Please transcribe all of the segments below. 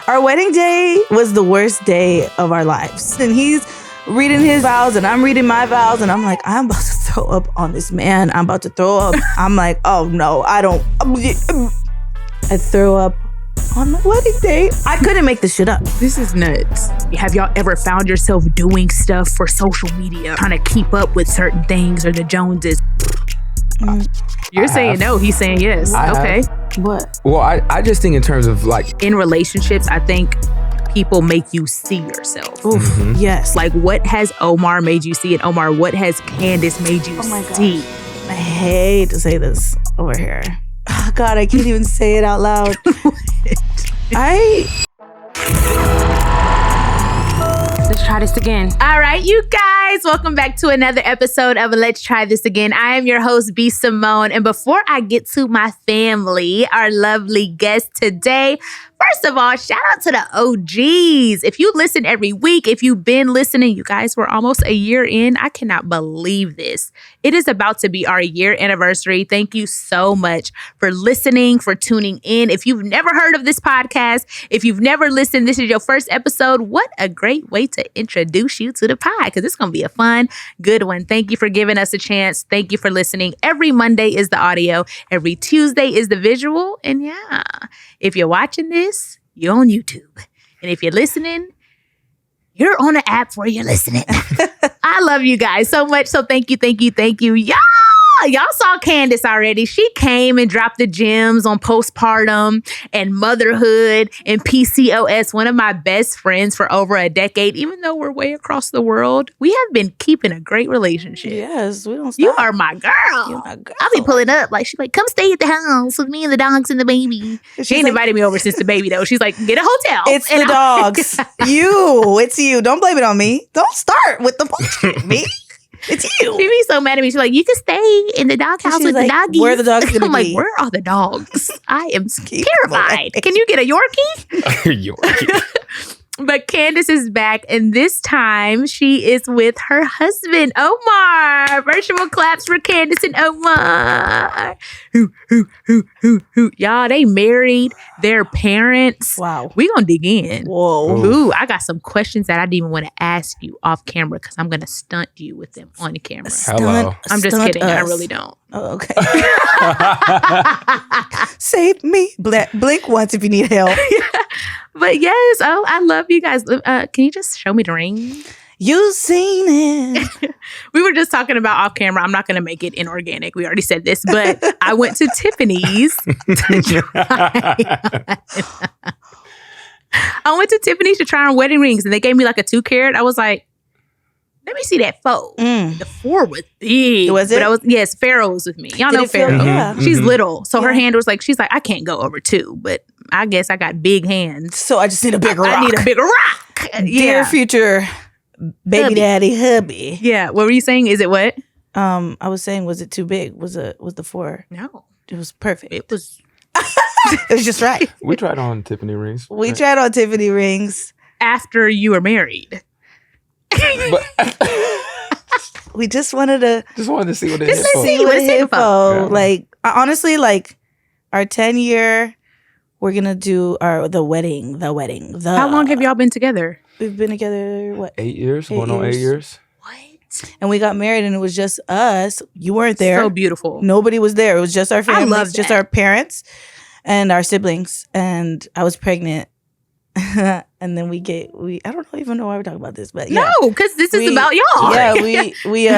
Our wedding day was the worst day of our lives. And he's reading his vows and I'm reading my vows. And I'm like, I'm about to throw up on this man. I'm about to throw up. I'm like, oh no, I don't. I threw up on my wedding day. I couldn't make this shit up. This is nuts. Have y'all ever found yourself doing stuff for social media, trying to keep up with certain things or the Joneses? You're saying no, he's saying yes. Okay. What? Well, I just think in terms of like... In relationships, I think people make you see yourself. Oof, yes. Like, what has Omar made you see? And Omar, what has Candice made you see? I hate to say this over here. Oh, God, I can't even say it out loud. Let's try this again. All right, you guys, welcome back to another episode of Let's Try This Again. I am your host, b.simone. And before I get to my family, our lovely guest today, first of all, shout out to the OGs. If you listen every week, if you've been listening, you guys, we're almost a year in. I cannot believe this. It is about to be our year anniversary. Thank you so much for listening, for tuning in. If you've never heard of this podcast, if you've never listened, this is your first episode. What a great way to introduce you to the pod, because it's going to be a fun, good one. Thank you for giving us a chance. Thank you for listening. Every Monday is the audio. Every Tuesday is the visual. And yeah, if you're watching this, you're on YouTube. And if you're listening, you're on an app where you're listening. I love you guys so much. So thank you, thank you, thank you. Y'all saw Candice already. She came and dropped the gems on postpartum and motherhood and PCOS. One of my best friends for over a decade. Even though we're way across the world, we have been keeping a great relationship. Yes, we don't stop. You are my girl. You're my girl. I'll be pulling up. Like, she's like, come stay at the house with me and the dogs and the baby. She ain't invited me over since the baby, though. She's like, get a hotel. It's the dogs. It's you. Don't blame it on me. Don't start with the bullshit, me. It's you. She be so mad at me. She's like, you can stay in the doghouse with the doggies. Where are the dogs going to be? I'm like, where are the dogs? I am terrified. Can you get a Yorkie? Yorkie. But Candice is back, and this time she is with her husband, Omar. Virtual claps for Candice and Omar. Y'all, they married, their parents. Wow. We gonna dig in. Whoa. Ooh, I got some questions that I didn't even want to ask you off camera because I'm gonna stunt you with them on camera. Hello. I'm just kidding. I really don't. Oh, okay. Save me. Blink once if you need help. But yes, I love you guys. Can you just show me the ring? You seen it. We were just talking about off camera. I'm not going to make it inorganic. We already said this, but I went to Tiffany's to try. I went to Tiffany's to try on wedding rings, and they gave me like a 2-carat. I was like, let me see that 4. The 4 was big. Was it? But yes, Pharaoh was with me. Y'all know Pharaoh. Yeah. She's little. So her hand was like, she's like, I can't go over 2, but I guess I got big hands. So I just need a bigger rock. I need a bigger rock. Dear future baby daddy hubby. Yeah. What were you saying? Is it what? I was saying, was it too big? Was the 4? No. It was perfect. It was. It was just right. We tried on Tiffany rings. We tried on Tiffany rings. After you were married. But we just wanted to see what it Just is to for. see what it's here for. Yeah. Like, honestly, like our 10-year, we're gonna do the wedding. How long have y'all been together? We've been together, what? 8 years? Going on 8 years? What? And we got married, and it was just us. You weren't there. So beautiful. Nobody was there. It was just our family. love Just that. our parents and our siblings. And I was pregnant. And then I don't even know why we're talking about this, but yeah. No, because this is about y'all. Yeah, we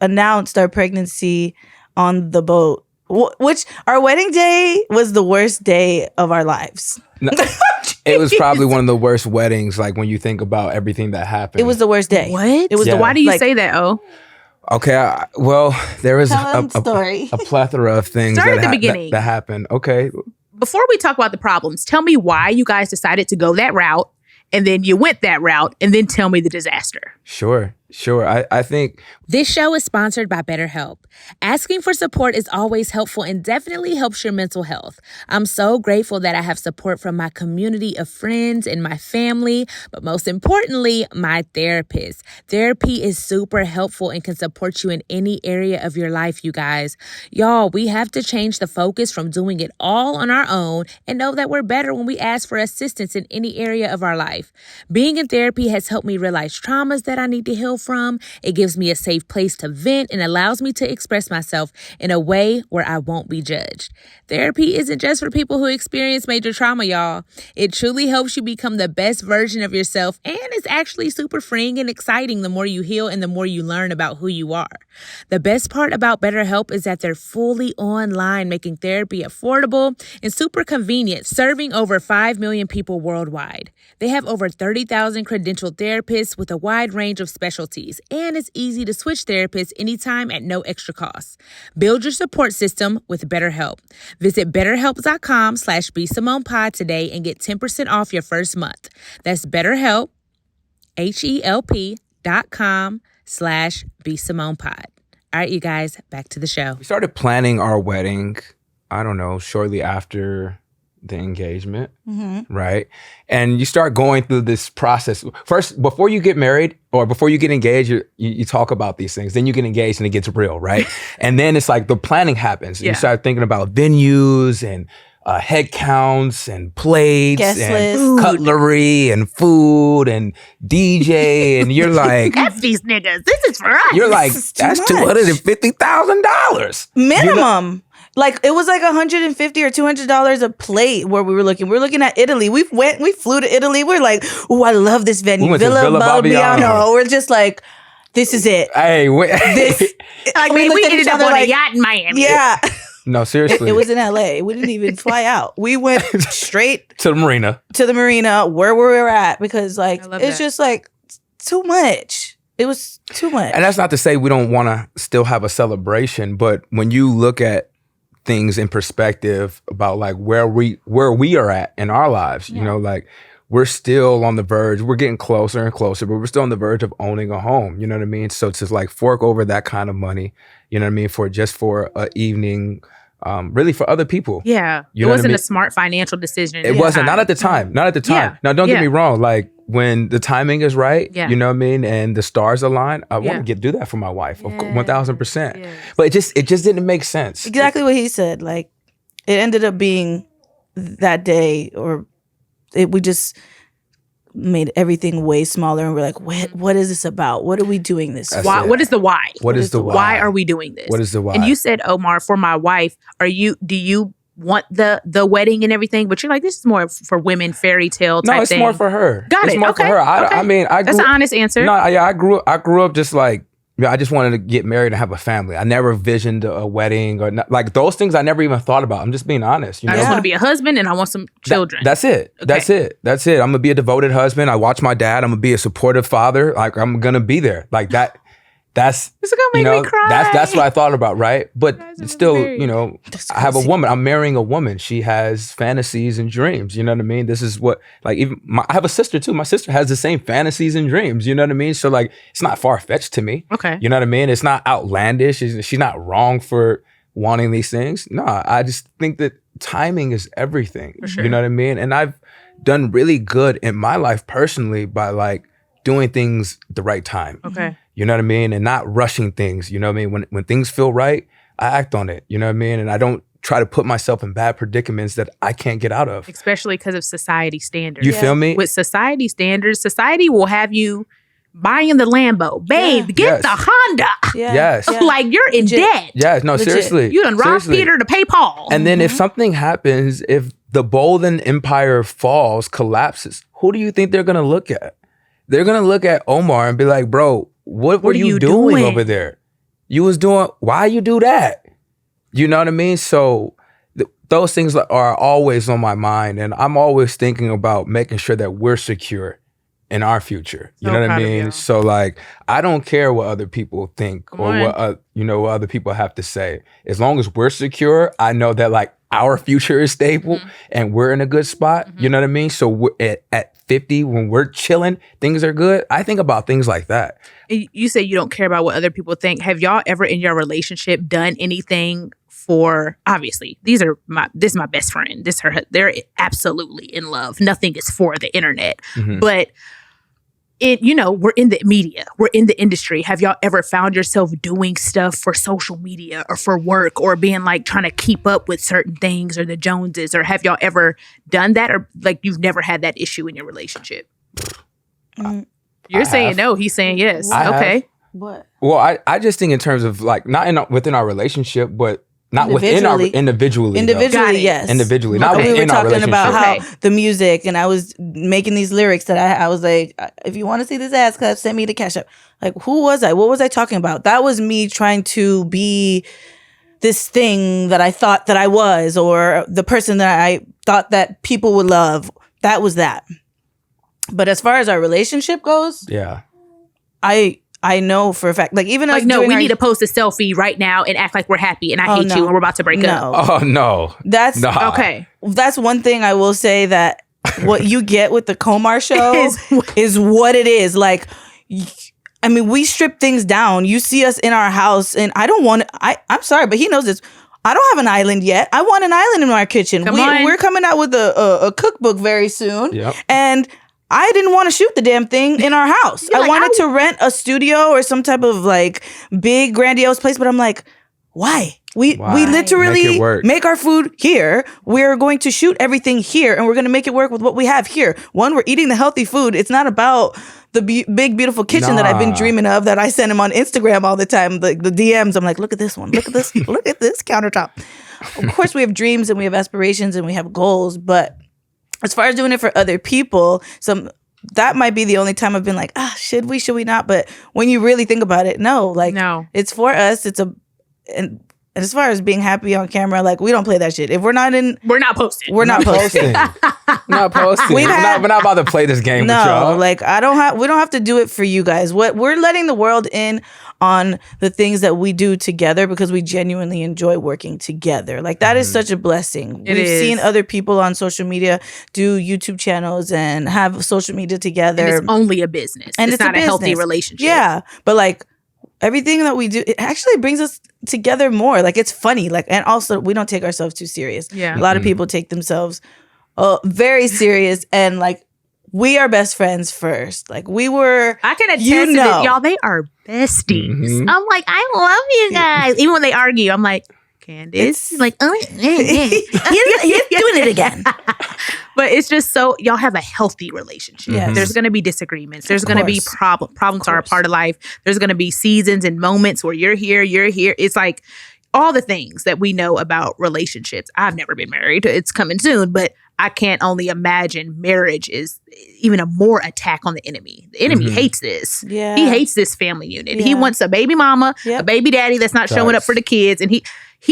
announced our pregnancy on the boat, which our wedding day was the worst day of our lives. No, it was probably one of the worst weddings, like when you think about everything that happened. It was the worst day. What? It was Why do you say that, Okay, well, there was story. a plethora of things Start at the beginning. That happened. Okay. Before we talk about the problems, tell me why you guys decided to go that route, and then you went that route, and then tell me the disaster. Sure. Sure. I think This show is sponsored by BetterHelp. Asking for support is always helpful and definitely helps your mental health. I'm so grateful that I have support from my community of friends and my family, but most importantly, my therapist. Therapy is super helpful and can support you in any area of your life, you guys. Y'all, we have to change the focus from doing it all on our own and know that we're better when we ask for assistance in any area of our life. Being in therapy has helped me realize traumas that I need to heal from. It gives me a safe place to vent and allows me to express myself in a way where I won't be judged. Therapy isn't just for people who experience major trauma, y'all. It truly helps you become the best version of yourself, and it's actually super freeing and exciting the more you heal and the more you learn about who you are. The best part about BetterHelp is that they're fully online, making therapy affordable and super convenient, serving over 5 million people worldwide. They have over 30,000 credentialed therapists with a wide range of specialties, and it's easy to switch therapists anytime at no extra cost. Build your support system with BetterHelp. Visit betterhelp.com/bsimonepod today and get 10% off your first month. That's BetterHelp, HELP.com/bsimonepod. All right, you guys, back to the show. we started planning our wedding, I don't know, shortly after the engagement, right? And you start going through this process. First, before you get married or before you get engaged, you talk about these things. Then you get engaged and it gets real, right? And then it's like the planning happens. Yeah. You start thinking about venues and head counts and plates Guest and list. cutlery and food and DJ. And you're like, F these niggas. This is for us. you're like, This is too that's much. $250,000. Minimum. Like it was like $150 or $200 a plate where we were looking. We're looking at Italy. We flew to Italy. We're like, oh, I love this venue. We went to Villa Villa Balbiano. Balbiano. We're just like, this is it. Hey, This. Like, we we looked at ended each up other on like, a yacht in Miami. Yeah. no, seriously. It was in LA. We didn't even fly out. We went straight to the marina. to the marina where we were at because like I love it's that. just like too much. It was too much. And that's not to say we don't want to still have a celebration, but when you look at things in perspective about like where we are at in our lives, you know, like we're still on the verge. We're getting closer and closer, but we're still on the verge of owning a home. You know what I mean? So to like fork over that kind of money, you know what I mean, for an evening, really for other people. Yeah. You It know what I wasn't mean? a smart financial decision. It wasn't, not at the time. Not at the time. Yeah. Now, don't Yeah. get me wrong. Like when the timing is right, Yeah. you know what I mean, and the stars align, I want to do that for my wife, of 1,000%. Yes. But it just didn't make sense. Exactly what he said. Like it ended up being that day, we just made everything way smaller, and we're like, what is this about? What are we doing this? That's for? Why, it. what is the why? What is the why? Why are we doing this? What is the why? And you said, Omar, for my wife, do you want the wedding and everything? But you're like, this is more for women, fairy tale type No, it's thing. more for her. Got it's it. more Okay. for her. Okay. I mean, That's an honest answer. No, yeah, I grew up just like, I just wanted to get married and have a family. I never visioned a wedding or not, like those things I never even thought about. I'm just being honest. You I know? just want to be a husband and I want some children. That's it. Okay. That's it. I'm gonna be a devoted husband. I watch my dad. I'm gonna be a supportive father. Like I'm gonna be there. Like that. That's This is gonna make me cry. That's what I thought about, right? But Guys, it was still, very- you know, That's I have a crazy. woman. I'm marrying a woman. She has fantasies and dreams. You know what I mean? This is what, like, I have a sister too. My sister has the same fantasies and dreams. You know what I mean? So like, it's not far fetched to me. Okay. You know what I mean? It's not outlandish. She's not wrong for wanting these things. No, I just think that timing is everything. For sure. You know what I mean? And I've done really good in my life personally by like doing things the right time. Okay. You know what I mean? And not rushing things. You know what I mean? When things feel right, I act on it. You know what I mean? And I don't try to put myself in bad predicaments that I can't get out of. Especially because of society standards. You feel me? With society standards, society will have you buying the Lambo. Babe, Yeah. get Yes. the Honda. Yeah. Yes. Yeah. Like you're in Legit. debt. Yeah, no, Legit. seriously. You done robbed Seriously. Peter to pay Paul. And then if something happens, if the Bolden Empire falls, collapses, who do you think they're going to look at? They're going to look at Omar and be like, bro, what were are you you doing doing? over there? You was doing, why you do that? You know what I mean? So those things are always on my mind. And I'm always thinking about making sure that we're secure in our future. You So know what I proud of you. mean? So like, I don't care what other people think Come or on. what, what other people have to say. As long as we're secure, I know that like, our future is stable and we're in a good spot. You know what I mean? So we're at 50, when we're chilling, things are good. I think about things like that. You say you don't care about what other people think. Have y'all ever in your relationship done anything for, obviously, this is my best friend. They're absolutely in love. Nothing is for the internet. But we're in the media, we're in the industry. Have y'all ever found yourself doing stuff for social media or for work or being like trying to keep up with certain things or the Joneses? Or have y'all ever done that? Or like you've never had that issue in your relationship? You're saying no, he's saying yes. Okay. What? Well, I just think in terms of like, not within our relationship, but not within our individually. Individually, yes. Individually, not we within were our talking relationship. about how the music, and I was making these lyrics that I was like, if you want to see this ass clap, send me the cash up. Like, who was I? What was I talking about? That was me trying to be this thing that I thought that I was, or the person that I thought that people would love. That was that. But as far as our relationship goes, yeah, I know for a fact, like even like, no, we need to post a selfie right now and act like we're happy and I hate you and we're about to break up. Oh no, that's okay. That's one thing I will say, that what you get with the Omar show is what it is. Like, I mean, we strip things down. You see us in our house, and I don't want. I'm sorry, but he knows this. I don't have an island yet. I want an island in our kitchen. We're coming out with a cookbook very soon, and I didn't want to shoot the damn thing in our house. I wanted to rent a studio or some type of like big grandiose place, but I'm like, why? We literally make our food here. We're going to shoot everything here, and we're going to make it work with what we have here. One, we're eating the healthy food. It's not about the big, beautiful kitchen that I've been dreaming of, that I send him on Instagram all the time, the DMs. I'm like, look at this one. Look at this. Look at this countertop. Of course, we have dreams and we have aspirations and we have goals, but as far as doing it for other people, that might be the only time I've been like, should we not? But when you really think about it, no, it's for us. And as far as being happy on camera, like, we don't play that shit. If we're not posting. We're not posting. Not posting. We're not about to play this game with y'all. Like, we don't have to do it for you guys. What we're letting the world in on the things that we do together, because we genuinely enjoy working together. Like, that is such a blessing. We've seen other people on social media do YouTube channels and have social media together. And it's only a business. And it's not a healthy relationship. Yeah. But like, everything that we do, it actually brings us together more. Like, it's funny. Like, and also, we don't take ourselves too serious. Yeah. A lot of people take themselves very serious, and like, we are best friends first. Like, we were. I can attest to it, y'all. They are besties. I'm like, I love you guys. Even when they argue, I'm like, Candice, like, he's doing it again. But it's just so, y'all have a healthy relationship. Yes. There's going to be disagreements. There's going to be problems are a part of life. There's going to be seasons and moments where you're here. It's like all the things that we know about relationships. I've never been married. It's coming soon, but I can't only imagine marriage is even a more attack on the enemy. The enemy hates this. Yeah. He hates this family unit. Yeah. He wants a baby mama, a baby daddy that's not showing up for the kids, and he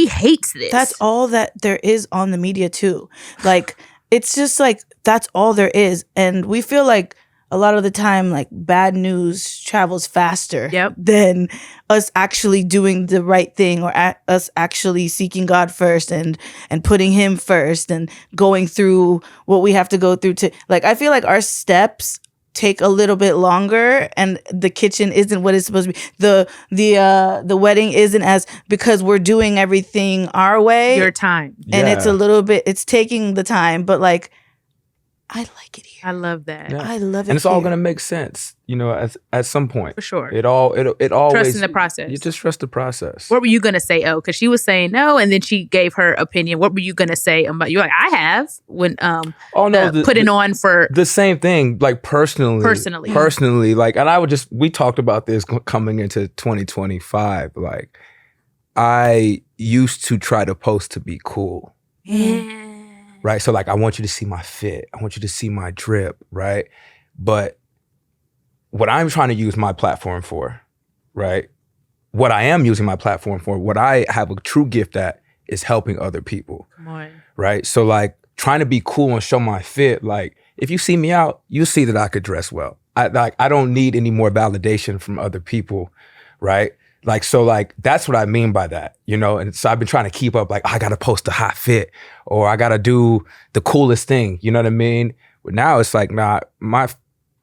hates this. That's all that there is on the media too. Like, it's just like, that's all there is. And we feel like a lot of the time, like, bad news travels faster than us actually doing the right thing, or us actually seeking God first and putting him first and going through what we have to go through to, like, I feel like our steps take a little bit longer, and the kitchen isn't what it's supposed to be. The wedding isn't as, because we're doing everything our way. Your time. And it's a little bit, it's taking the time, but like, I like it here. I love that. Yeah. I love it. And it's all gonna make sense, at some point. For sure. It always trust in the process. You just trust the process. What were you gonna say? Oh, because she was saying no, and then she gave her opinion. What were you gonna say about you? Like, I have when putting on for the same thing. Like, personally, like, and we talked about this coming into 2025. Like, I used to try to post to be cool. Yeah. Right. So like, I want you to see my fit. I want you to see my drip. Right. But what I'm trying to use my platform for, right? What I am using my platform for, what I have a true gift at, is helping other people. Come on. Right. So like, trying to be cool and show my fit. Like, if you see me out, you see that I could dress well. I don't need any more validation from other people. Right. Like, so like, that's what I mean by that, you know? And so I've been trying to keep up, like, I got to post a hot fit or I got to do the coolest thing. You know what I mean? But now it's like, nah,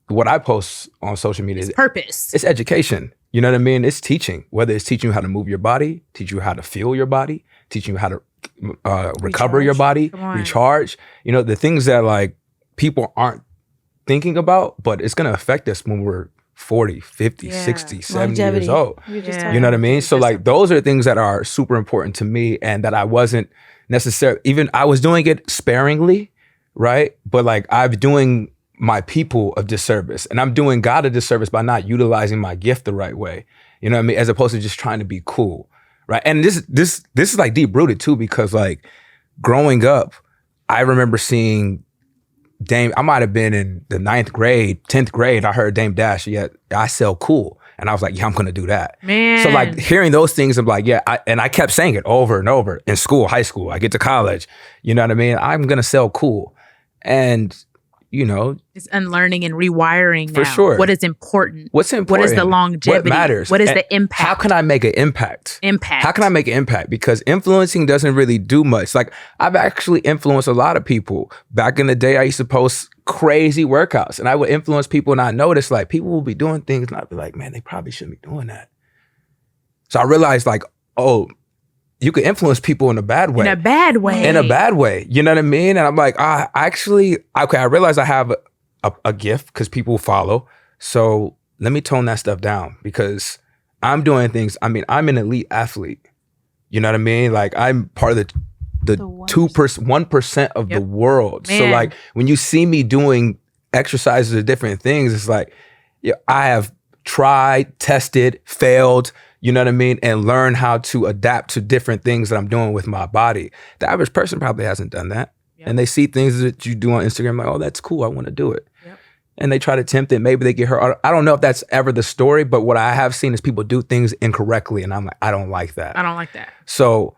what I post on social media is purpose. It's education. You know what I mean? It's teaching, whether it's teaching you how to move your body, teach you how to feel your body, teaching you how to recover your body, recharge, you know, the things that like people aren't thinking about, but it's going to affect us when we're 40, 50, 60, 70 years old. You know what I mean? So like those are things that are super important to me and that I wasn't necessarily, even I was doing it sparingly, right? But like I'm doing my people a disservice and I'm doing God a disservice by not utilizing my gift the right way. You know what I mean? As opposed to just trying to be cool, right? And this is like deep rooted too, because like growing up, I remember seeing Dame, I might have been in the 9th grade, 10th grade. I heard Dame Dash, yeah, I sell cool. And I was like, yeah, I'm going to do that. Man. So like hearing those things, I'm like, yeah. I kept saying it over and over in school, high school. I get to college. You know what I mean? I'm going to sell cool. And, you know. It's unlearning and rewiring for now. Sure. What is important? What's important? What is the longevity? What matters? What is the impact? How can I make an impact? How can I make an impact? Because influencing doesn't really do much. Like I've actually influenced a lot of people. Back in the day, I used to post crazy workouts and I would influence people and I noticed like people will be doing things and I'd be like, man, they probably shouldn't be doing that. So I realized like, oh, you could influence people in a bad way. In a bad way. In a bad way. You know what I mean? And I'm like, I realize I have a gift because people follow. So let me tone that stuff down because I'm doing things. I mean, I'm an elite athlete. You know what I mean? Like I'm part of the 1% of the world. Man. So like when you see me doing exercises or different things, it's like, yeah, I have tried, tested, failed, you know what I mean? And learn how to adapt to different things that I'm doing with my body. The average person probably hasn't done that. Yep. And they see things that you do on Instagram like, oh, that's cool. I want to do it. Yep. And they try to tempt it. Maybe they get hurt. I don't know if that's ever the story, but what I have seen is people do things incorrectly. And I'm like, I don't like that. I don't like that. So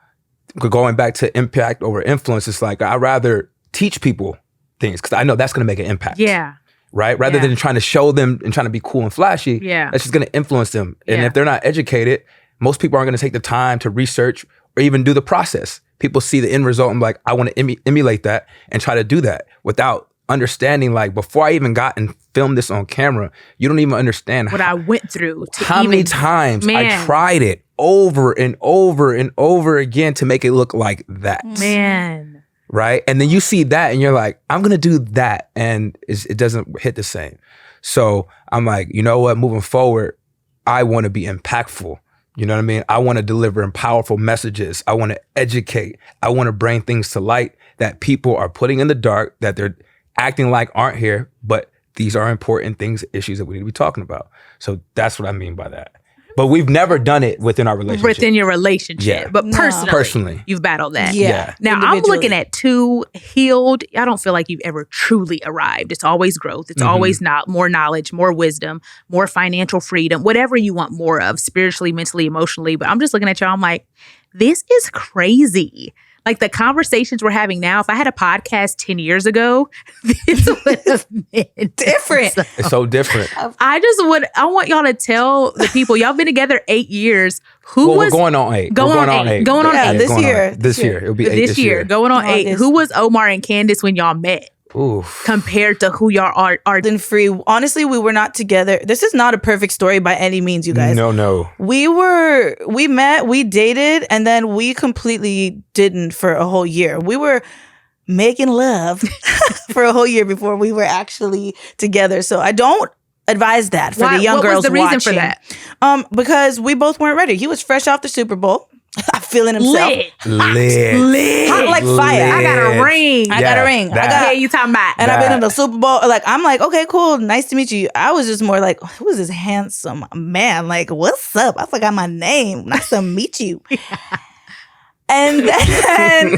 going back to impact over influence, it's like, I'd rather teach people things because I know that's going to make an impact. Yeah. Right? Rather than trying to show them and trying to be cool and flashy, that's just going to influence them. And if they're not educated, most people aren't going to take the time to research or even do the process. People see the end result and be like, I want to emulate that and try to do that without understanding, like, before I even got and filmed this on camera, you don't even understand what I went through. How many times I tried it over and over and over again to make it look like that. Man. Right? And then you see that and you're like, I'm going to do that. And it doesn't hit the same. So I'm like, you know what? Moving forward, I want to be impactful. You know what I mean? I want to deliver powerful messages. I want to educate. I want to bring things to light that people are putting in the dark, that they're acting like aren't here. But these are important things, issues that we need to be talking about. So that's what I mean by that. But we've never done it within our relationship. Within your relationship. Yeah. But personally, you've battled that. Yeah. Now, I'm looking at two healed. I don't feel like you've ever truly arrived. It's always growth. It's always more knowledge, more wisdom, more financial freedom, whatever you want more of, spiritually, mentally, emotionally. But I'm just looking at y'all. I'm like, this is crazy. Like the conversations we're having now, if I had a podcast 10 years ago, this would have been different. It's so different. I want y'all to tell the people, y'all been together 8 years. We're going on 8. Going on 8. This year. It'll be 8 this year. Going on 8. Who was Omar and Candice when y'all met? Oof. Compared to who y'all are in free. Honestly, we were not together. This is not a perfect story by any means, you guys. No. We met, we dated, and then we completely didn't for a whole year. We were making love for a whole year before we were actually together. So I don't advise that for the young girls watching. What was the reason for that? Because we both weren't ready. He was fresh off the Super Bowl. Feeling himself. Lit. Hot like fire. I got a ring. I got a ring. You talking about. And I've been in the Super Bowl. Like, I'm like, okay, cool. Nice to meet you. I was just more like, who is this handsome man? Like, what's up? I forgot my name. Nice to meet you. And then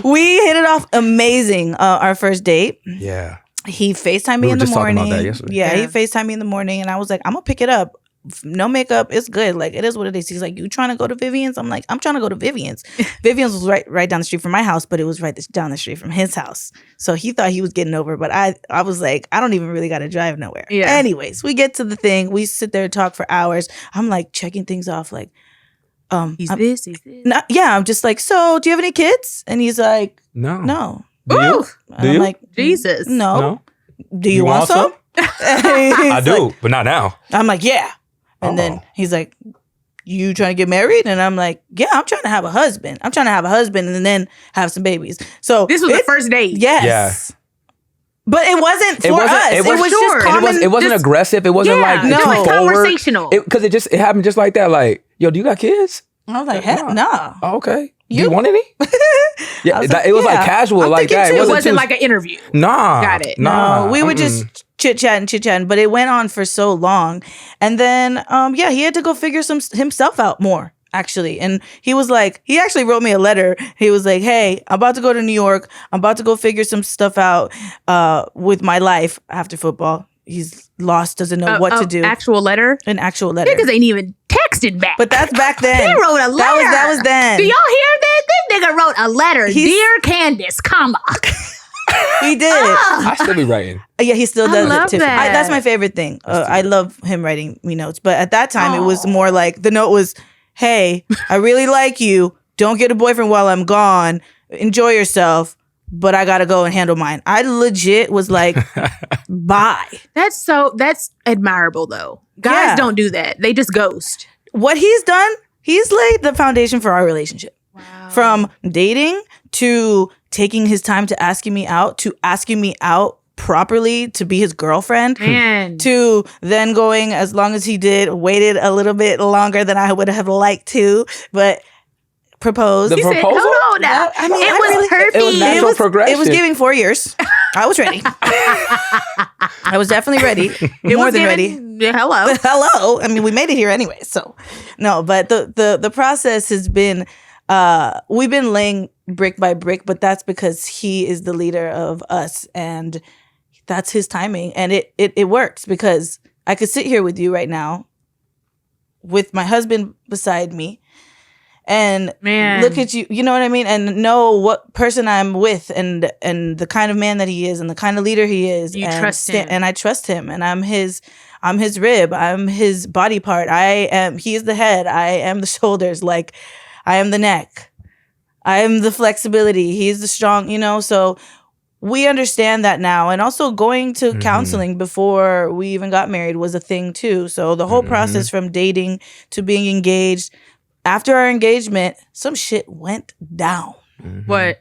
we hit it off amazing. Our first date. Yeah. He FaceTimed me in the morning. Talking about that yesterday. Yeah, he FaceTimed me in the morning. And I was like, I'm going to pick it up. No makeup, it's good. Like, it is what it is. He's like, you trying to go to Vivian's? I'm like, I'm trying to go to Vivian's. Vivian's was right down the street from my house, but it was right down the street from his house. So he thought he was getting over, but I was like, I don't even really got to drive nowhere. Yeah. Anyways, we get to the thing. We sit there and talk for hours. I'm like checking things off. Like, He's this. I'm just like, so do you have any kids? And he's like, No. no. Do you? And Do I'm you? like, Jesus. no. Do you want some? I do, but not now. I'm like, yeah. And then he's like, you trying to get married? And I'm like, yeah, I'm trying to have a husband. I'm trying to have a husband and then have some babies. So this was the first date. Yes. Yeah. But it wasn't for us. It was just common. It wasn't aggressive. It wasn't like no. It was forward. conversational. Because it happened just like that. Like, yo, do you got kids? I was like, heck no. Oh, okay. Do you want any? Yeah, like, it was like casual like that. It wasn't like an interview. Nah. Got it. Nah. No, we were just chit-chatting, but it went on for so long. And then, he had to go figure himself out more, actually. And he was like, he actually wrote me a letter. He was like, hey, I'm about to go to New York. I'm about to go figure some stuff out with my life after football. He's lost, doesn't know what to do. An actual letter? Niggas ain't even texted back. But that's back then. He wrote a letter. That was then. Do y'all hear that? This nigga wrote a letter. Dear Candice, comma. He did. I still be writing. Yeah, he still does love it too. that. That's my favorite thing. I love him writing me notes. But at that time, it was more like the note was, hey, I really like you. Don't get a boyfriend while I'm gone. Enjoy yourself. But I got to go and handle mine. I legit was like, bye. That's admirable though. Guys don't do that. They just ghost. What he's done, he's laid the foundation for our relationship. Wow. From dating to taking his time to asking me out, to asking me out properly to be his girlfriend, to then going as long as he did, waited a little bit longer than I would have liked to, but proposed. The proposal? Said, hold on now. I mean, it was perfect. It was natural progression. It was giving 4 years. I was ready. I was definitely ready. More than ready. Hello. Hello. I mean, we made it here anyway. So no, but the process has been, we've been laying brick by brick, but that's because he is the leader of us and that's his timing. And it works because I could sit here with you right now with my husband beside me and look at you, you know what I mean? And know what person I'm with and the kind of man that he is and the kind of leader he is. You trust him. And I trust him and I'm his rib. I'm his body part. He is the head. I am the shoulders. Like I am the neck. I am the flexibility. He's the strong, so we understand that now. And also going to counseling before we even got married was a thing too. So the whole process from dating to being engaged, after our engagement, some shit went down. What?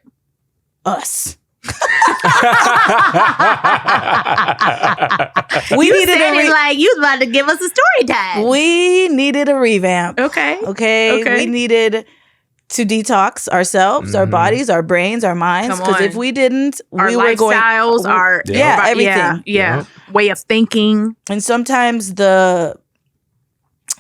Us. We needed like you was about to give us a story time. We needed a revamp. Okay. We needed to detox ourselves, our bodies, our brains, our minds. Because if we didn't, our we were going lifestyles, our everything. Yeah. Way of thinking. And sometimes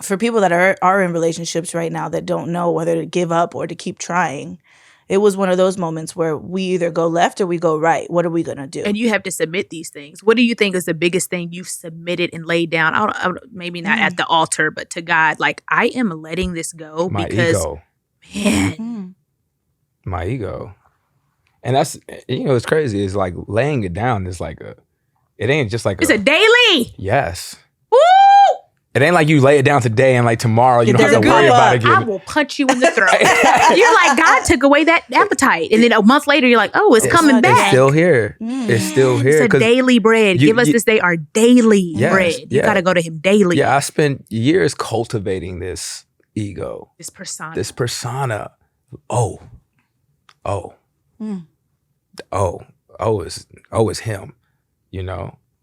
for people that are in relationships right now that don't know whether to give up or to keep trying, it was one of those moments where we either go left or we go right. What are we going to do? And you have to submit these things. What do you think is the biggest thing you've submitted and laid down? Maybe not at the altar, but to God. Like, I am letting this go because, ego. Man. My ego. And that's, it's crazy. It's like laying it down is like it ain't just like it's a daily. Yes. Woo! It ain't like you lay it down today and like tomorrow you don't have to worry about it again. I will punch you in the throat. You're like, God took away that appetite. And then a month later, you're like, oh, it's coming back. It's still here. It's still here. It's a daily bread. Give us this day our daily bread. You got to go to him daily. Yeah, I spent years cultivating this ego. This persona. It's him,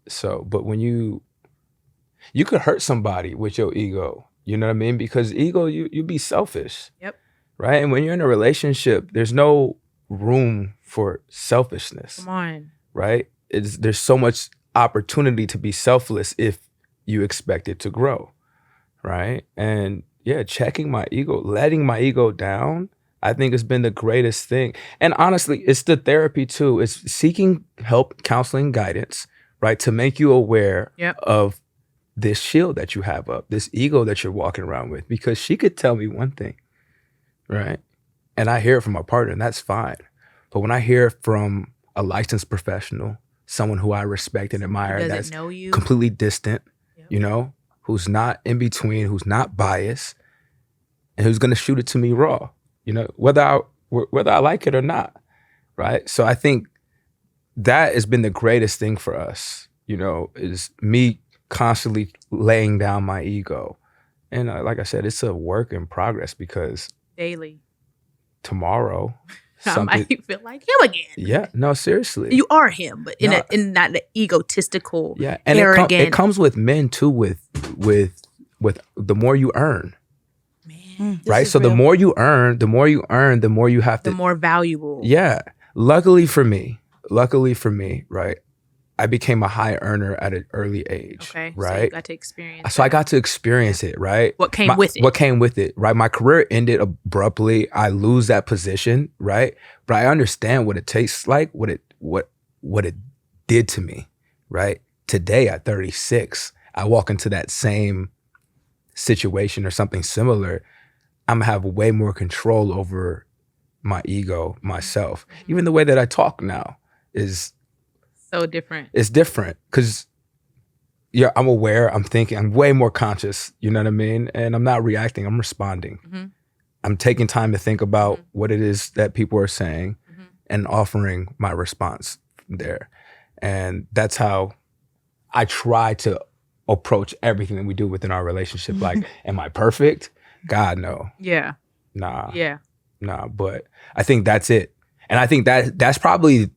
So, but when you could hurt somebody with your ego, you know what I mean? Because ego, you be selfish. Yep. Right? And when you're in a relationship, there's no room for selfishness. Come on. Right? There's so much opportunity to be selfless if you expect it to grow. Right? And checking my ego, letting my ego down, I think has been the greatest thing. And honestly, it's the therapy too. It's seeking help, counseling, guidance, right? To make you aware of this shield that you have up, this ego that you're walking around with, because she could tell me one thing, right? And I hear it from my partner, and that's fine. But when I hear it from a licensed professional, someone who I respect and admire, that's completely distant, who's not in between, who's not biased, and who's going to shoot it to me raw, whether I like it or not, right? So I think that has been the greatest thing for us, is me constantly laying down my ego. And like I said, it's a work in progress because daily. Tomorrow, I might feel like him again. Yeah, no, seriously. You are him, but in not the egotistical, and arrogant. It comes with men too. With the more you earn, man, right? So real. the more you earn, the more you have to. The more valuable. Yeah. Luckily for me, right? I became a high earner at an early age. Okay, right? So you got to experience. So I got to experience it, right? What came with it? What came with it, right? My career ended abruptly. I lose that position, right? But I understand what it tastes like, what it did to me, right? Today at 36, I walk into that same situation or something similar. I'm gonna have way more control over my ego, myself. Even the way that I talk now is so different. It's different because I'm aware, I'm thinking, I'm way more conscious, you know what I mean? And I'm not reacting, I'm responding. Mm-hmm. I'm taking time to think about what it is that people are saying and offering my response there. And that's how I try to approach everything that we do within our relationship. Like, am I perfect? God, no. Yeah. Nah. Yeah. Nah, but I think that's it. And I think that's probably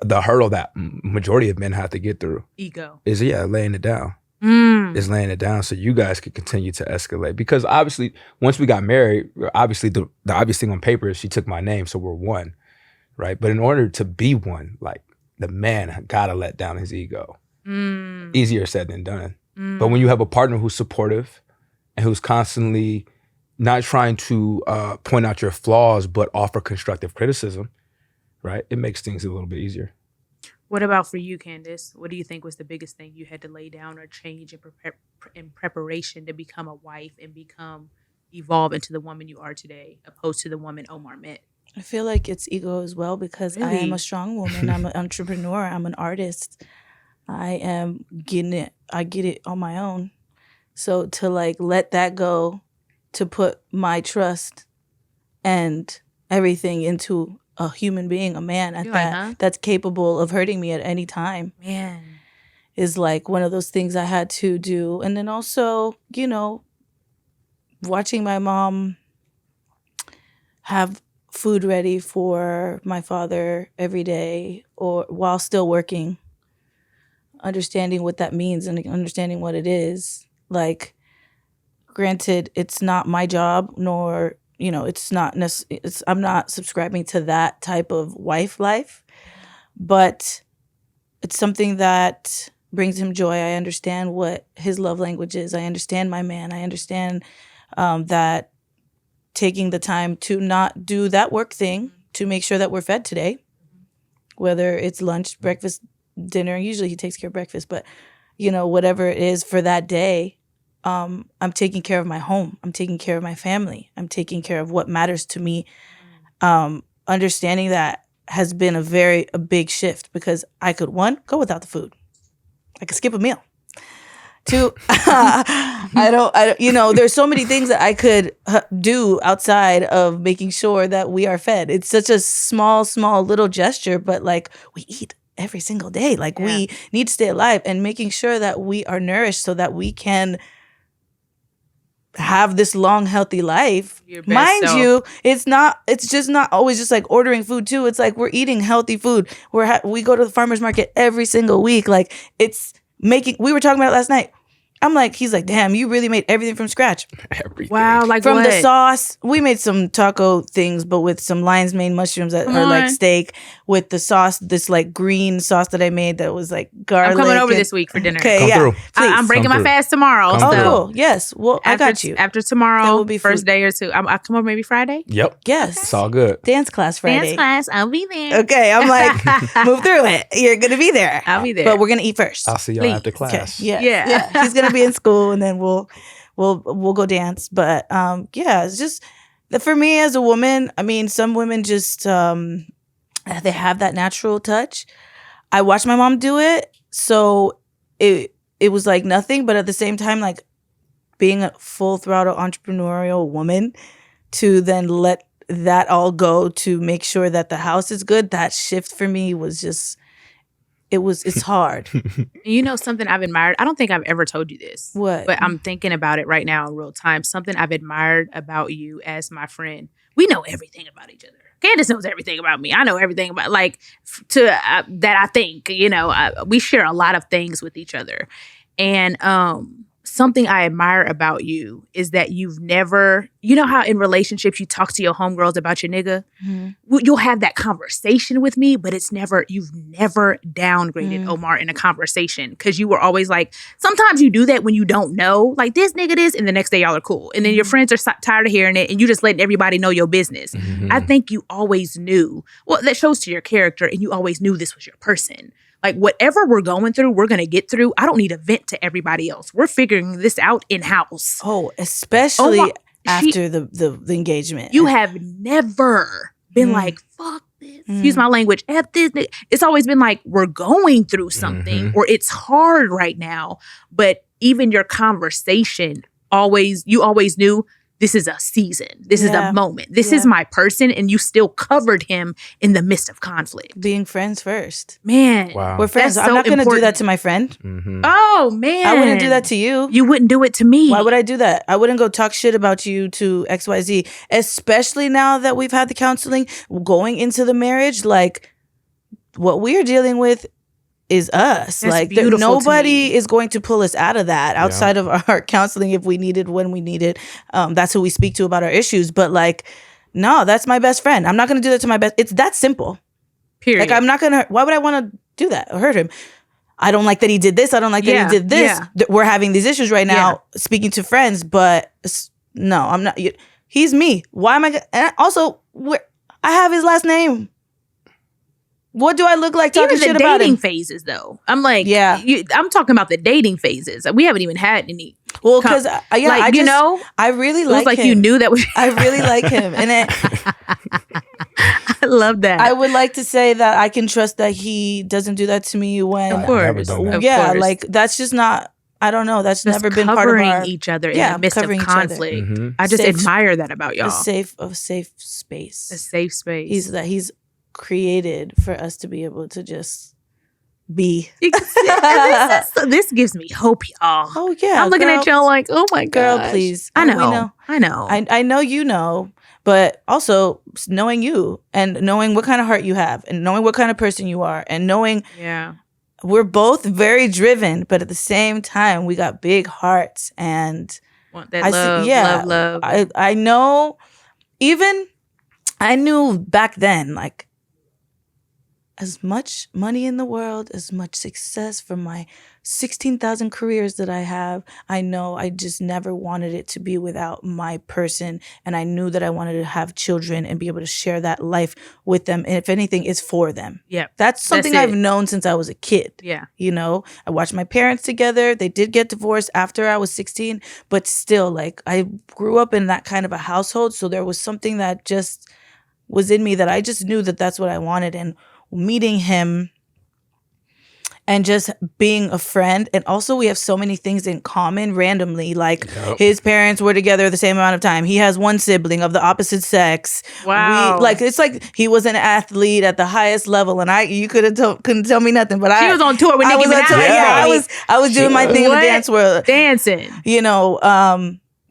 the hurdle that majority of men have to get through. Ego. Is laying it down. Is laying it down so you guys could continue to escalate. Because obviously, once we got married, obviously the obvious thing on paper is she took my name, so we're one, right? But in order to be one, like, the man gotta let down his ego. Easier said than done. But when you have a partner who's supportive and who's constantly not trying to point out your flaws, but offer constructive criticism, right? It makes things a little bit easier. What about for you, Candice? What do you think was the biggest thing you had to lay down or change in preparation to become a wife and evolve into the woman you are today, opposed to the woman Omar met? I feel like it's ego as well because I am a strong woman. I'm an entrepreneur. I'm an artist. I am getting it. I get it on my own. So to let that go, to put my trust and everything into a human being, a man that's capable of hurting me at any time, man, is one of those things I had to do. And then also, watching my mom have food ready for my father every day or while still working, understanding what that means and understanding what it is. Granted, it's not my job, nor I'm not subscribing to that type of wife life, but it's something that brings him joy. I understand what his love language is. I understand my man. I understand that taking the time to not do that work thing to make sure that we're fed today, whether it's lunch, breakfast, dinner. Usually he takes care of breakfast, but whatever it is for that day, I'm taking care of my home. I'm taking care of my family. I'm taking care of what matters to me. Understanding that has been a big shift because I could, one, go without the food. I could skip a meal. Two, there's so many things that I could do outside of making sure that we are fed. It's such a small little gesture, but we eat every single day. We need to stay alive, and making sure that we are nourished so that we can have this long, healthy life. Mind you, it's just not always just ordering food too. It's we're eating healthy food. We go to the farmer's market every single week. We were talking about it last night. He's damn, you really made everything from scratch. Everything. Wow, from what? The sauce. We made some taco things, but with some lion's mane mushrooms that are steak, with the sauce, this green sauce that I made that was garlic. I'm coming over this week for dinner. Okay, Come through. I'm breaking my fast tomorrow. Cool. Yes. Well, I got you. After tomorrow, That will be first day or two. I'll come over maybe Friday. Yep. Yes. It's all good. Dance class Friday. Dance class. I'll be there. Okay. I'm move through it. You're going to be there. I'll be there. But we're going to eat first. I'll see y'all after class. Okay. Yeah. He's going to be in school, and then we'll go dance. But it's just for me as a woman. I mean, some women just they have that natural touch. I watched my mom do it, so it was nothing. But at the same time, being a full throttle entrepreneurial woman to then let that all go to make sure that the house is good, that shift for me was just, it's hard. You know something I've admired? I don't think I've ever told you this. What? But I'm thinking about it right now in real time. Something I've admired about you as my friend. We know everything about each other. Candice knows everything about me. I know everything about, like, that I think, we share a lot of things with each other. And something I admire about you is that you've never, you know how in relationships you talk to your homegirls about your nigga? Mm-hmm. You'll have that conversation with me, but you've never downgraded Omar in a conversation, because you were always like, sometimes you do that when you don't know, like this nigga this, and the next day y'all are cool. And then your friends are tired of hearing it and you just letting everybody know your business. Mm-hmm. I think you always knew, well, that shows to your character, and you always knew this was your person. Like, whatever we're going through, we're going to get through. I don't need to vent to everybody else. We're figuring this out in-house. Oh, especially after the engagement. You have never been like, fuck this. Excuse my language. F this. It's always been like, we're going through something or it's hard right now. But even your conversation, you always knew, this is a season. This is a moment. This is my person. And you still covered him in the midst of conflict. Being friends first. Man. Wow. We're friends. I'm not going to do that to my friend. Mm-hmm. Oh, man. I wouldn't do that to you. You wouldn't do it to me. Why would I do that? I wouldn't go talk shit about you to XYZ. Especially now that we've had the counseling, going into the marriage, like, what we're dealing with is us. That's like, nobody is going to pull us out of that outside of our counseling if we need it, when we need it. That's who we speak to about our issues. But like, no, that's my best friend. I'm not going to do that to my best. It's that simple. Period. Like, I'm not going to, why would I want to do that or hurt him? I don't like that he did this. I don't like that he did this. Yeah. We're having these issues right now, speaking to friends, but no, I'm not. He's me. Why am I? And also, I have his last name. What do I look like talking shit about him? Even the dating phases, though. I'm like, I'm talking about the dating phases. We haven't even had any. Well, because I really like him. It was like you knew that was. I really like him, and I love that. I would like to say that I can trust that he doesn't do that to me when. Of course, like that's just not. I don't know. That's never been part of our each other in the midst of conflict. Mm-hmm. I just admire that about y'all. A safe space. A safe space. He's created for us to be able to just be. This gives me hope, y'all. Oh yeah, I'm looking at y'all like, oh my god, girl, please. I know. I know you know, but also knowing you and knowing what kind of heart you have and knowing what kind of person you are and knowing we're both very driven, but at the same time we got big hearts and want that love. I know. Even I knew back then, like, as much money in the world, as much success from my 16,000 careers that I have, I know I just never wanted it to be without my person. And I knew that I wanted to have children and be able to share that life with them. And if anything, it's for them. Yeah. That's something I've known since I was a kid. Yeah. You know, I watched my parents together. They did get divorced after I was 16, but still, like, I grew up in that kind of a household. So there was something that just was in me that I just knew that that's what I wanted. And meeting him and just being a friend. And also we have so many things in common randomly. Like his parents were together the same amount of time. He has one sibling of the opposite sex. Wow. It's like he was an athlete at the highest level. And you couldn't tell me nothing. But she was on tour with Nicki Minaj. Yeah, I was doing my thing in the dance world. Dancing. You know,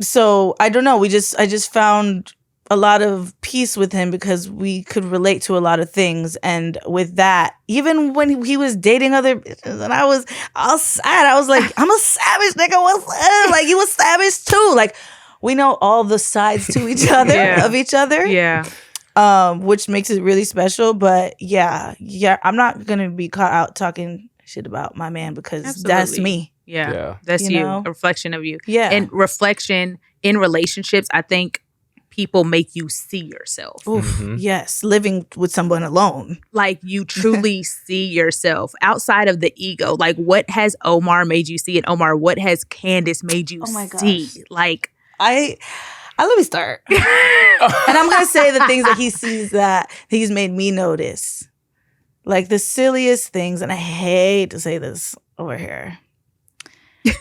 so I don't know. I just found a lot of peace with him because we could relate to a lot of things. And with that, even when he was dating other bitches and I was all sad, I was like, I'm a savage nigga. What's up? Like, you was savage too. Like, we know all the sides to each other of each other. Yeah. Which makes it really special. But yeah, I'm not gonna be caught out talking shit about my man because that's me. Yeah. That's you. A reflection of you. Yeah. And reflection in relationships, I think people make you see yourself. Yes, living with someone alone. Like, you truly see yourself outside of the ego. Like, what has Omar made you see? And Omar, what has Candice made you see? Gosh. Like, let me start. And I'm going to say the things that he sees that he's made me notice. Like the silliest things, and I hate to say this over here.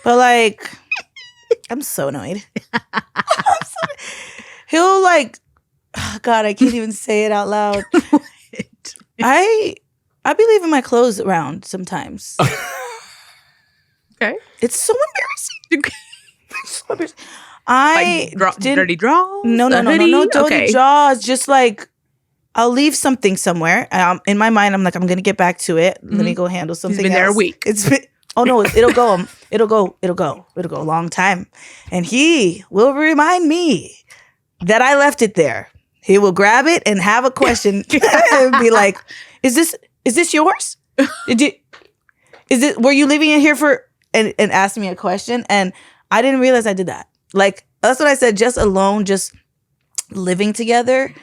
But like, I'm so annoyed. He'll like, oh God, I can't even say it out loud. I be leaving my clothes around sometimes. Okay. It's so embarrassing. It's so embarrassing. Dirty drawers? No, dirty drawers. Just like, I'll leave something somewhere. In my mind, I'm like, I'm gonna get back to it. Let me go handle something else. He's been there a week. Oh no, it'll go a long time. And he will remind me that I left it there. He will grab it and have a question and be like, is this yours? Were you leaving it here for, and ask me a question? And I didn't realize I did that. Like, that's what I said, just living together.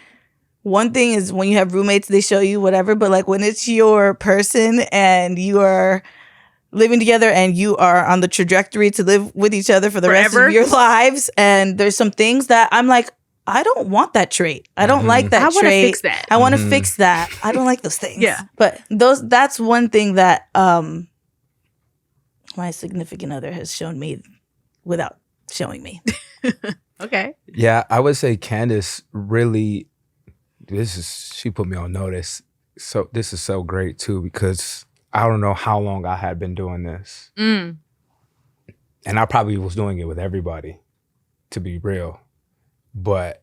One thing is when you have roommates, they show you whatever, but like when it's your person and you are living together and you are on the trajectory to live with each other for the rest of your lives, and there's some things that I'm like, I don't want that trait. I don't like that trait. I want to fix that. I want to fix that. I don't like those things. Yeah. But that's one thing that my significant other has shown me without showing me. Okay. Yeah, I would say Candice really, she put me on notice. So this is so great too, because I don't know how long I had been doing this. And I probably was doing it with everybody, to be real. But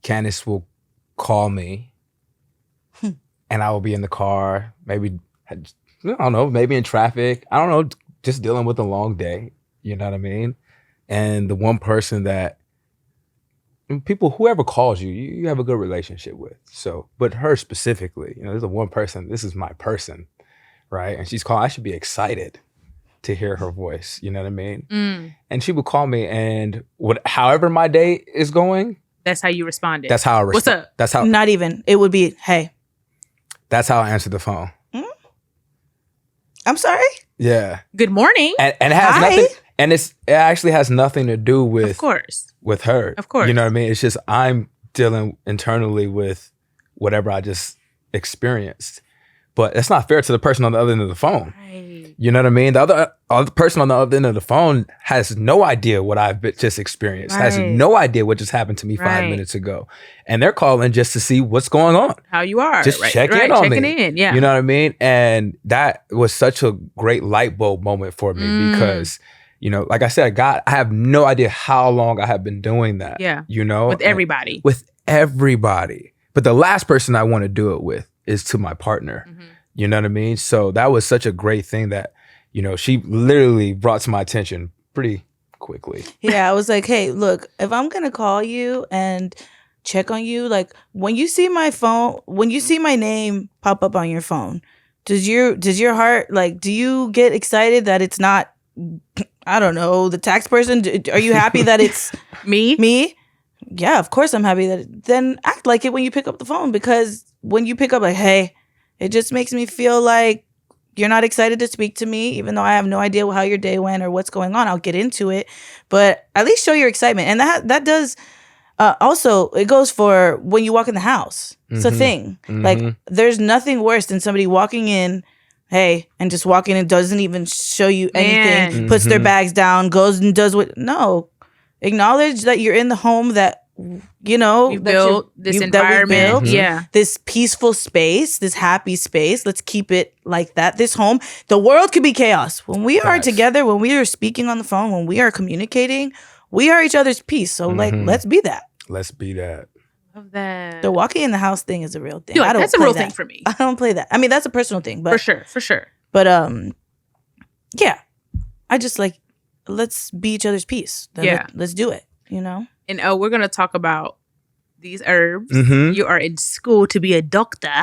Candice will call me and I will be in the car, maybe, I don't know, maybe in traffic. I don't know, just dealing with a long day. You know what I mean? And the one person that, whoever calls you, you have a good relationship with. So, but her specifically, there's the one person, this is my person, right? And she's calling, I should be excited to hear her voice, you know what I mean? And she would call me, and however my day is going, that's how you responded. That's how I respond. What's up? That's how. Not even. It would be, hey. That's how I answer the phone. I'm sorry? Yeah. Good morning. And it has nothing, and it actually has nothing to do with, of course, with her. Of course. You know what I mean? It's just I'm dealing internally with whatever I just experienced. But it's not fair to the person on the other end of the phone. Right. You know what I mean? The other person on the other end of the phone has no idea what I've just experienced, has no idea what just happened to me 5 minutes ago. And they're calling just to see what's going on. How you are. Just check in on me. Checking in, yeah. You know what I mean? And that was such a great light bulb moment for me because, like I said, I have no idea how long I have been doing that. Yeah. With everybody. With everybody. But the last person I want to do it with is to my partner. You know what I mean? So that was such a great thing that, she literally brought to my attention pretty quickly. Yeah, I was like, hey, look, if I'm going to call you and check on you, like when you see my phone, when you see my name pop up on your phone, does your heart, like, do you get excited that it's not, I don't know, the tax person? Are you happy that it's me? Yeah, of course I'm happy that then act like it when you pick up the phone, because when you pick up like, hey, it just makes me feel like you're not excited to speak to me, even though I have no idea how your day went or what's going on. I'll get into it, but at least show your excitement. And that does also, it goes for when you walk in the house. It's a thing. Like there's nothing worse than somebody walking in, hey, and just walking and doesn't even show you anything, puts their bags down, goes and does no. Acknowledge that you're in the home that, you built this environment, this peaceful space, this happy space. Let's keep it like that. This home, the world could be chaos. When we are together, when we are speaking on the phone, when we are communicating, we are each other's peace. So let's be that. Let's be that. Love that. The walking in the house thing is a real thing. That's a real thing for me. I don't play that. I mean, that's a personal thing, but for sure. But yeah, I just like, let's be each other's peace. Let's do it. And we're going to talk about these herbs. You are in school to be a doctor.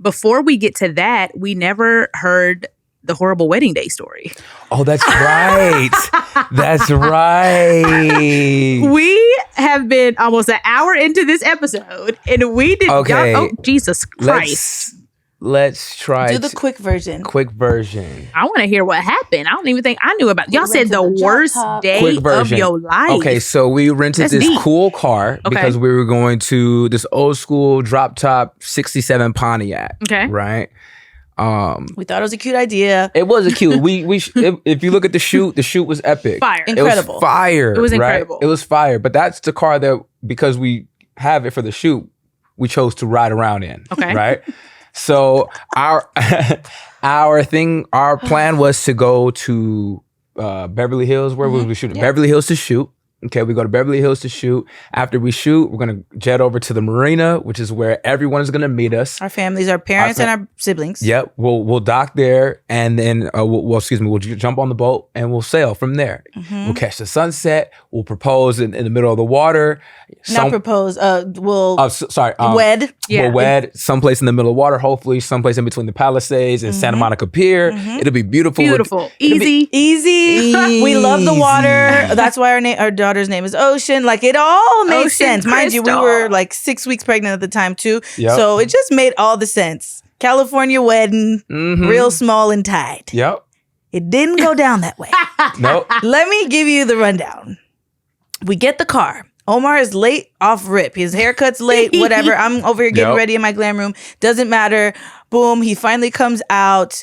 Before we get to that, we never heard the horrible wedding day story. Oh, that's right. That's right. We have been almost an hour into this episode, and we did not. Oh, Jesus Christ. Let's try do the quick version. I want to hear what happened. I don't even think I knew about it. Y'all said the worst day of your life. Okay, so we rented this cool car because we were going to this old school drop top 67 Pontiac. Okay. Right? We thought it was a cute idea. It was a cute. If you look at the shoot was epic. Fire. Incredible. It was fire. It was right? incredible. It was fire. But that's the car that, because we have it for the shoot, we chose to ride around in. Okay. Right? So our plan was to go to Beverly Hills. Where was we shooting? Yeah. Beverly Hills to shoot. Okay, we go to Beverly Hills to shoot. After we shoot, we're gonna jet over to the marina, which is where everyone is gonna meet us. Our families, our parents, and our siblings. Yep, we'll dock there, and then we'll jump on the boat and we'll sail from there. We'll catch the sunset. We'll propose in the middle of the water. Not propose. We'll wed. Yeah. We'll wed someplace in the middle of the water. Hopefully, someplace in between the Palisades and Santa Monica Pier. It'll be beautiful. Beautiful. Easy. We love the water. That's why our daughter's name is Ocean. Like, it all made Ocean sense. Mind you, we Crystal. were like 6 weeks pregnant at the time too. Yep. So it just made all the sense. California wedding, real small and tight. Yep. It didn't go down that way. Nope. Let me give you the rundown. We get the car. Omar is late off rip. His haircut's late, whatever. I'm over here getting ready in my glam room. Doesn't matter. Boom. He finally comes out.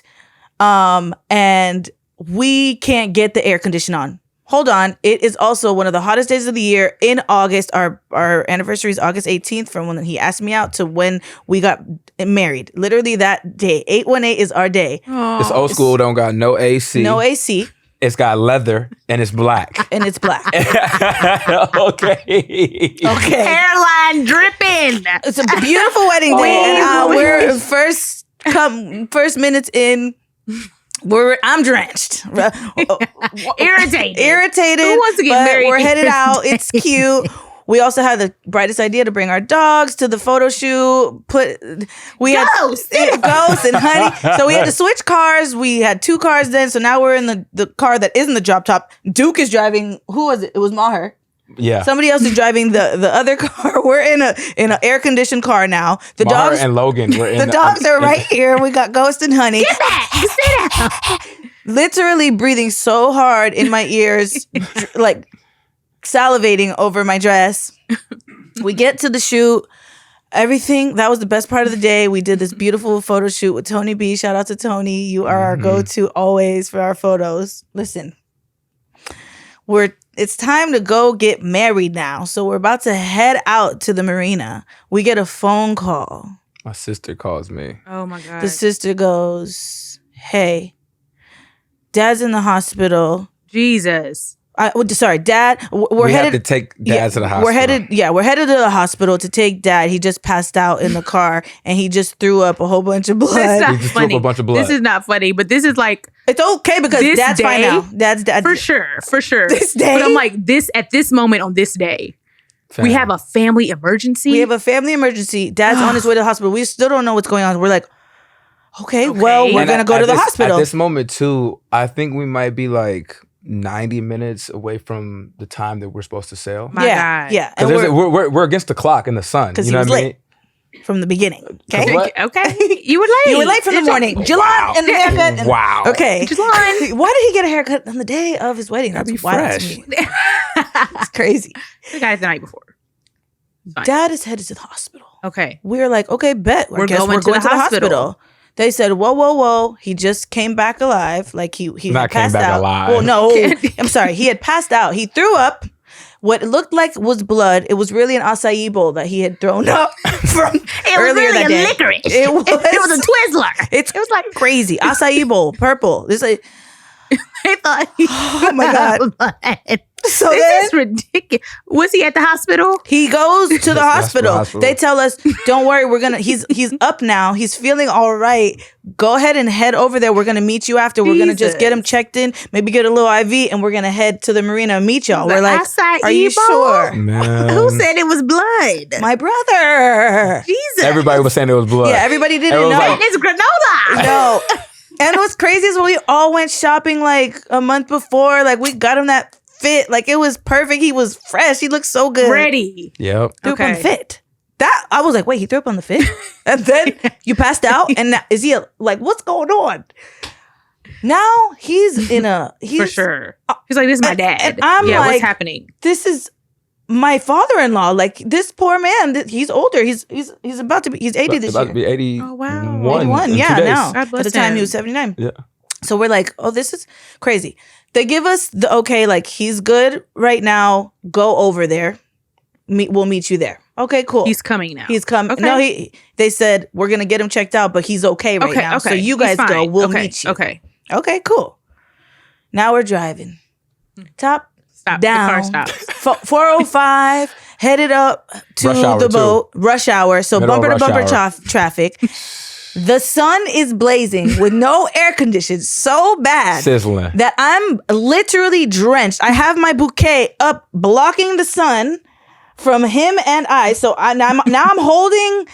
And we can't get the air condition on. Hold on. It is also one of the hottest days of the year in August. Our anniversary is August 18th from when he asked me out to when we got married. Literally that day. 818 is our day. It's old school. Don't got no AC. No AC. It's got leather and it's black. And it's black. Okay. Hairline dripping. It's a beautiful wedding day. And we're first minutes in. I'm drenched. Irritated. Who wants to get married? We're headed out. It's cute. We also had the brightest idea to bring our dogs to the photo shoot. Ghost and Honey. So we had to switch cars. We had 2 cars then. So now we're in the car that isn't the drop top. Duke is driving. Who was it? It was Maher. Yeah. Somebody else is driving the other car. We're in an air conditioned car now. The Maher dogs and Logan were in the dogs are right here. We got Ghost and Honey. Get back. Sit down. Literally breathing so hard in my ears, like salivating over my dress. We get to the shoot. Everything, that was the best part of the day. We did this beautiful photo shoot with Tony B. Shout out to Tony. You are our go-to always for our photos. Listen, it's time to go get married now. So we're about to head out to the marina. We get a phone call. My sister calls me. Oh my God. The sister goes, "Hey, Dad's in the hospital." Jesus. Dad. We have to take Dad to the hospital. We're headed to the hospital to take Dad. He just passed out in the car and he just threw up a whole bunch of blood. That's not He just threw up funny. a bunch of blood. This is not funny, but this is like It's okay because this Dad's fine day, now. Dad's for sure. This day? But I'm like, at this moment on this day, we have a family emergency. We have a family emergency. Dad's on his way to the hospital. We still don't know what's going on. We're like, okay. Well, we're going to go to the hospital. At this moment, too, I think we might be like 90 minutes away from the time that we're supposed to sail. My God. Yeah. And Because we're against the clock in the sun. because You he know was what I mean? late from the beginning. Okay. What? Okay. You were late. You were late from the morning. Jelon and the haircut. and- Wow. Okay. Jelon. Why did he get a haircut on the day of his wedding? That's That'd be wild to fresh. me. It's crazy. The guy the night before. Fine. Dad is headed to the hospital. Okay. We're like, okay, bet. I We're guess going we're to going the to the hospital. hospital. They said, whoa. He just came back alive. Like he Not came passed back out. alive. Well, no. I'm sorry. He had passed out. He threw up what looked like was blood. It was really an acai bowl that he had thrown up from earlier that day. licorice. It was a Twizzler. It was like crazy. Acai bowl, purple. It's like, They thought he oh my God. blood. So This then is ridiculous. Was he at the hospital? he goes to the hospital. hospital. They tell us, don't worry, he's up now. He's feeling all right. Go ahead and head over there. We're gonna meet you after. We're gonna just get him checked in, maybe get a little IV, and we're gonna head to the marina and meet y'all. We're like, acai are you bowl? sure? Man. Who said it was blood? My brother. Jesus. Everybody was saying it was blood. Yeah, everybody didn't Everyone know. was like, It's granola. No. And what's crazy is when we all went shopping like a month before, like we got him that fit. Like it was perfect. He was fresh. He looked so good. Ready. Yep. Threw up on the Okay. fit. That I was like, wait, he threw up on the fit? And then you passed out? And now, is he like, what's going on? Now he's For sure. He's like, this is my dad. and I'm yeah, like, what's happening? This is my father-in-law, like this poor man, he's older. He's about to be, he's 80 this about year. to be 81. Oh, wow. 81, in 2 yeah, days. now. God At bless the time, him. he was 79. Yeah. So we're like, oh, this is crazy. They give us the okay, like he's good right now. Go over there. We'll meet you there. Okay, cool. He's coming now. He's coming. Okay. No, they said we're gonna get him checked out, but he's okay right now. So you He's guys go. fine. We'll Okay, meet you. Okay. Okay, cool. Now we're driving. Top Stop. down. The car stops. 405 headed up to Rush hour, the boat. Rush hour. So Middle of bumper to rush bumper hour. traffic. The sun is blazing with no air conditions, so bad Sizzling. that I'm literally drenched. I have my bouquet up blocking the sun from him and I. So now I'm holding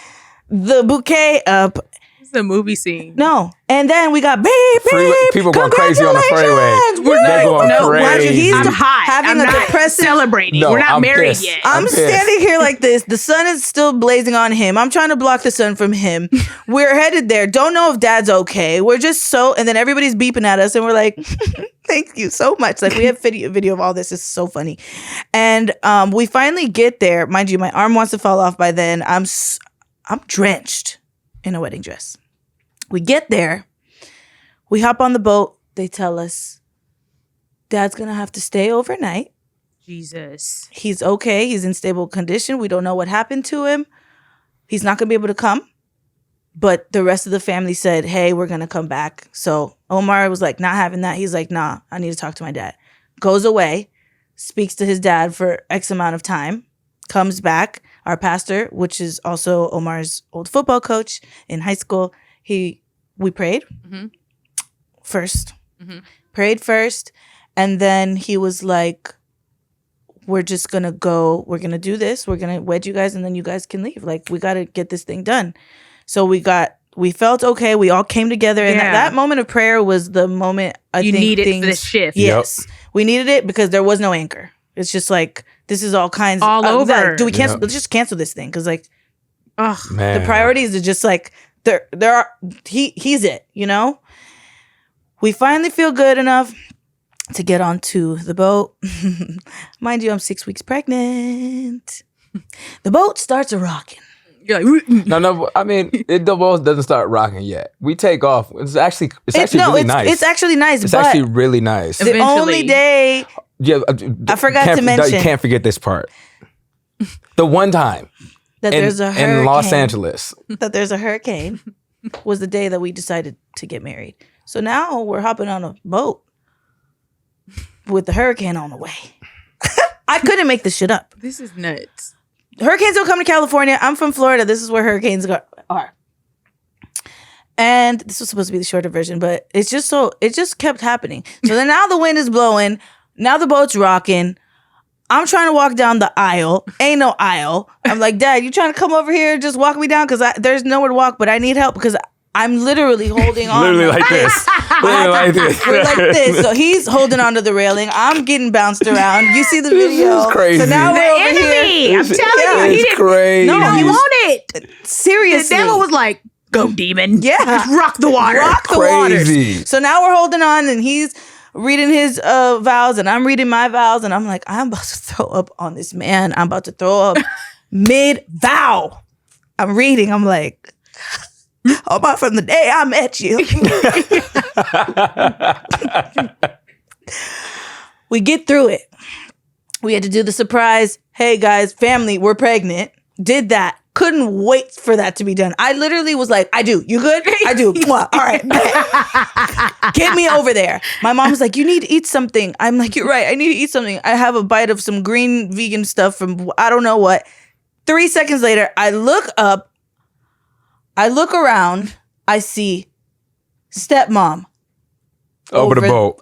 the bouquet up. It's a movie scene. No. And then we got beep, Freeway- beep. people going crazy on the freeway. Congratulations. They're going No, crazy. he's I'm hot. having I'm a not depressive. celebrating. No, We're not I'm married pissed. yet. I'm pissed. standing here like this. The sun is still blazing on him. I'm trying to block the sun from him. We're headed there. Don't know if dad's okay. We're just so, and then everybody's beeping at us and we're like, thank you so much. Like we have video of all this. It's so funny. And we finally get there. Mind you, my arm wants to fall off by then. I'm drenched in a wedding dress. We get there. We hop on the boat. They tell us dad's going to have to stay overnight. Jesus. He's okay. He's in stable condition. We don't know what happened to him. He's not going to be able to come. But the rest of the family said, hey, we're going to come back. So Omar was like, not having that. He's like, nah, I need to talk to my dad. Goes away, speaks to his dad for X amount of time, comes back. Our pastor, which is also Omar's old football coach in high school, we prayed first. Prayed first. And then he was like, we're just going to go. We're going to do this. We're going to wed you guys and then you guys can leave. Like, we got to get this thing done. So we felt okay. We all came together. And that moment of prayer was the moment I think needed for the shift. Yes. Yep. We needed it because there was no anchor. It's just like, this is all kinds all of over. That. Do we cancel? Let's just cancel this thing. Cause like, Man. the priorities are just like, he's it, you know? We finally feel good enough to get onto the boat. Mind you, I'm 6 weeks pregnant. The boat starts rocking. You're like, No. I mean, the boat doesn't start rocking yet. We take off. It's actually really nice. It's actually nice. It's but actually really nice. the only day I forgot to mention. You can't forget this part. The one time that there's a hurricane in Los Angeles. That there's a hurricane was the day that we decided to get married. So now we're hopping on a boat with the hurricane on the way. I couldn't make this shit up. this is nuts. Hurricanes don't come to California. I'm from Florida. This is where hurricanes are. And this was supposed to be the shorter version, but it just kept happening. So then now the wind is blowing. Now the boat's rocking. I'm trying to walk down the aisle. Ain't no aisle. I'm like, Dad, you trying to come over here and just walk me down? Because there's nowhere to walk, but I need help because I'm literally holding on. Literally like this. Literally like this. We're like this. So he's holding onto the railing. I'm getting bounced around. You see the video. This is crazy. So now The we're over enemy. here. I'm telling you. He It's didn't. crazy. No, he wanted. Seriously. The devil was like, go demon. Yeah. Just rock the water. Rock the Crazy. waters. So now we're holding on and he's reading his vows and I'm reading my vows and I'm like, I'm about to throw up on this man. I'm about to throw up mid-vow. I'm reading. I'm like, Omar, from the day I met you. We get through it. We had to do the surprise. Hey guys, family, we're pregnant. Did that. Couldn't wait for that to be done. I literally was like, I do. You good? I do. Mwah. All right. Get me over there. My mom was like, you need to eat something. I'm like, you're right. I need to eat something. I have a bite of some green vegan stuff from I don't know what. 3 seconds later, I look up. I look around. I see stepmom. Over the boat.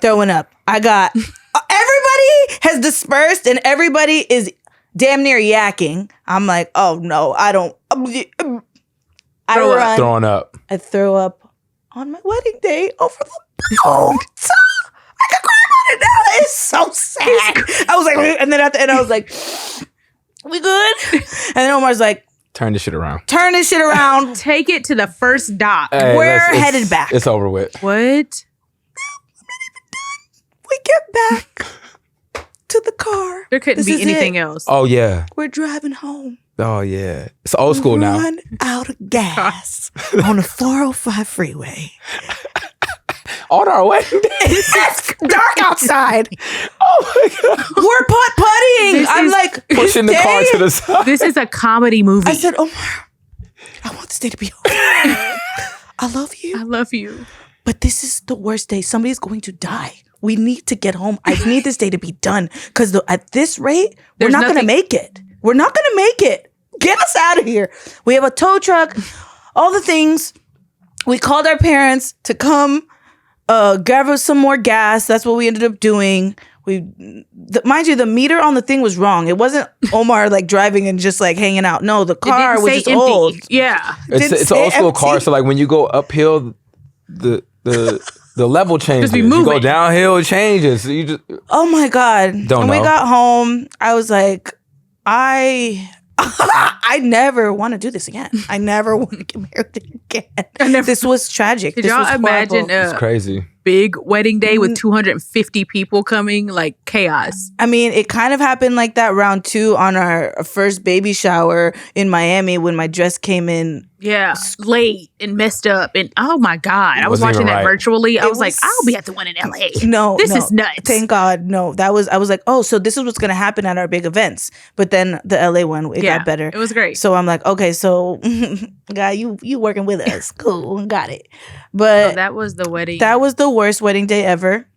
Throwing up. I got everybody has dispersed and everybody is damn near yakking. I'm like, oh no, I don't. I run. Throwing up. I throw up on my wedding day over the boat. I can cry about it now. It's so sad. I was like, and then at the end, I was like, we good? And then Omar's like, Turn this shit around. turn this shit around. Take it to the first dock. Hey, We're it's headed back. It's over with. What? We get back to the car. There couldn't This be is anything it. else. Oh yeah. We're driving home. Oh yeah. It's old school now. Run out of gas on the 405 freeway. On our wedding day. It's dark outside. Oh my god. We're putt-putting. This I'm is- like, Pushing the car to the side. This is a comedy movie. I said, Omar, I want this day to be over. I love you, I love you. but this is the worst day. Somebody's going to die. We need to get home. I need this day to be done because at this rate, we're There's not going to nothing- make it. We're not going to make it. Get us out of here. We have a tow truck, all the things. We called our parents to come grab us some more gas. That's what we ended up doing. Mind you, the meter on the thing was wrong. It wasn't Omar like driving and just like hanging out. No, the car was just empty. old. Yeah. It's Didn't an say old school empty. car, so like when you go uphill, the level changes. be You go moving. downhill, it changes. So you just Oh my God. Don't when we know. got home, I was like, I never want to do this again. I never want to get married again. This was tragic. Did This y'all was imagine horrible. it's crazy. big wedding day with 250 people coming? Like chaos. I mean, it kind of happened like that round 2 on our first baby shower in Miami when my dress came in. Yeah, late and messed up, and oh my God, I was Wasn't watching even that right. virtually. I It was like, was- I'll be at the one in LA. No, this no. is nuts. Thank God, no. I was like, oh, so this is what's gonna happen at our big events. But then the LA one, it got better. It was great. So I'm like, okay, so guy, you working with us, cool, got it. So But that was the wedding. that was the worst wedding day ever.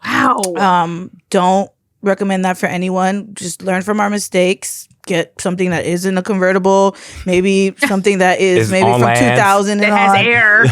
wow. Don't recommend that for anyone. Just learn from our mistakes. Get something that isn't a convertible. Maybe something that is Is maybe on from land. 2000 that and has on. air.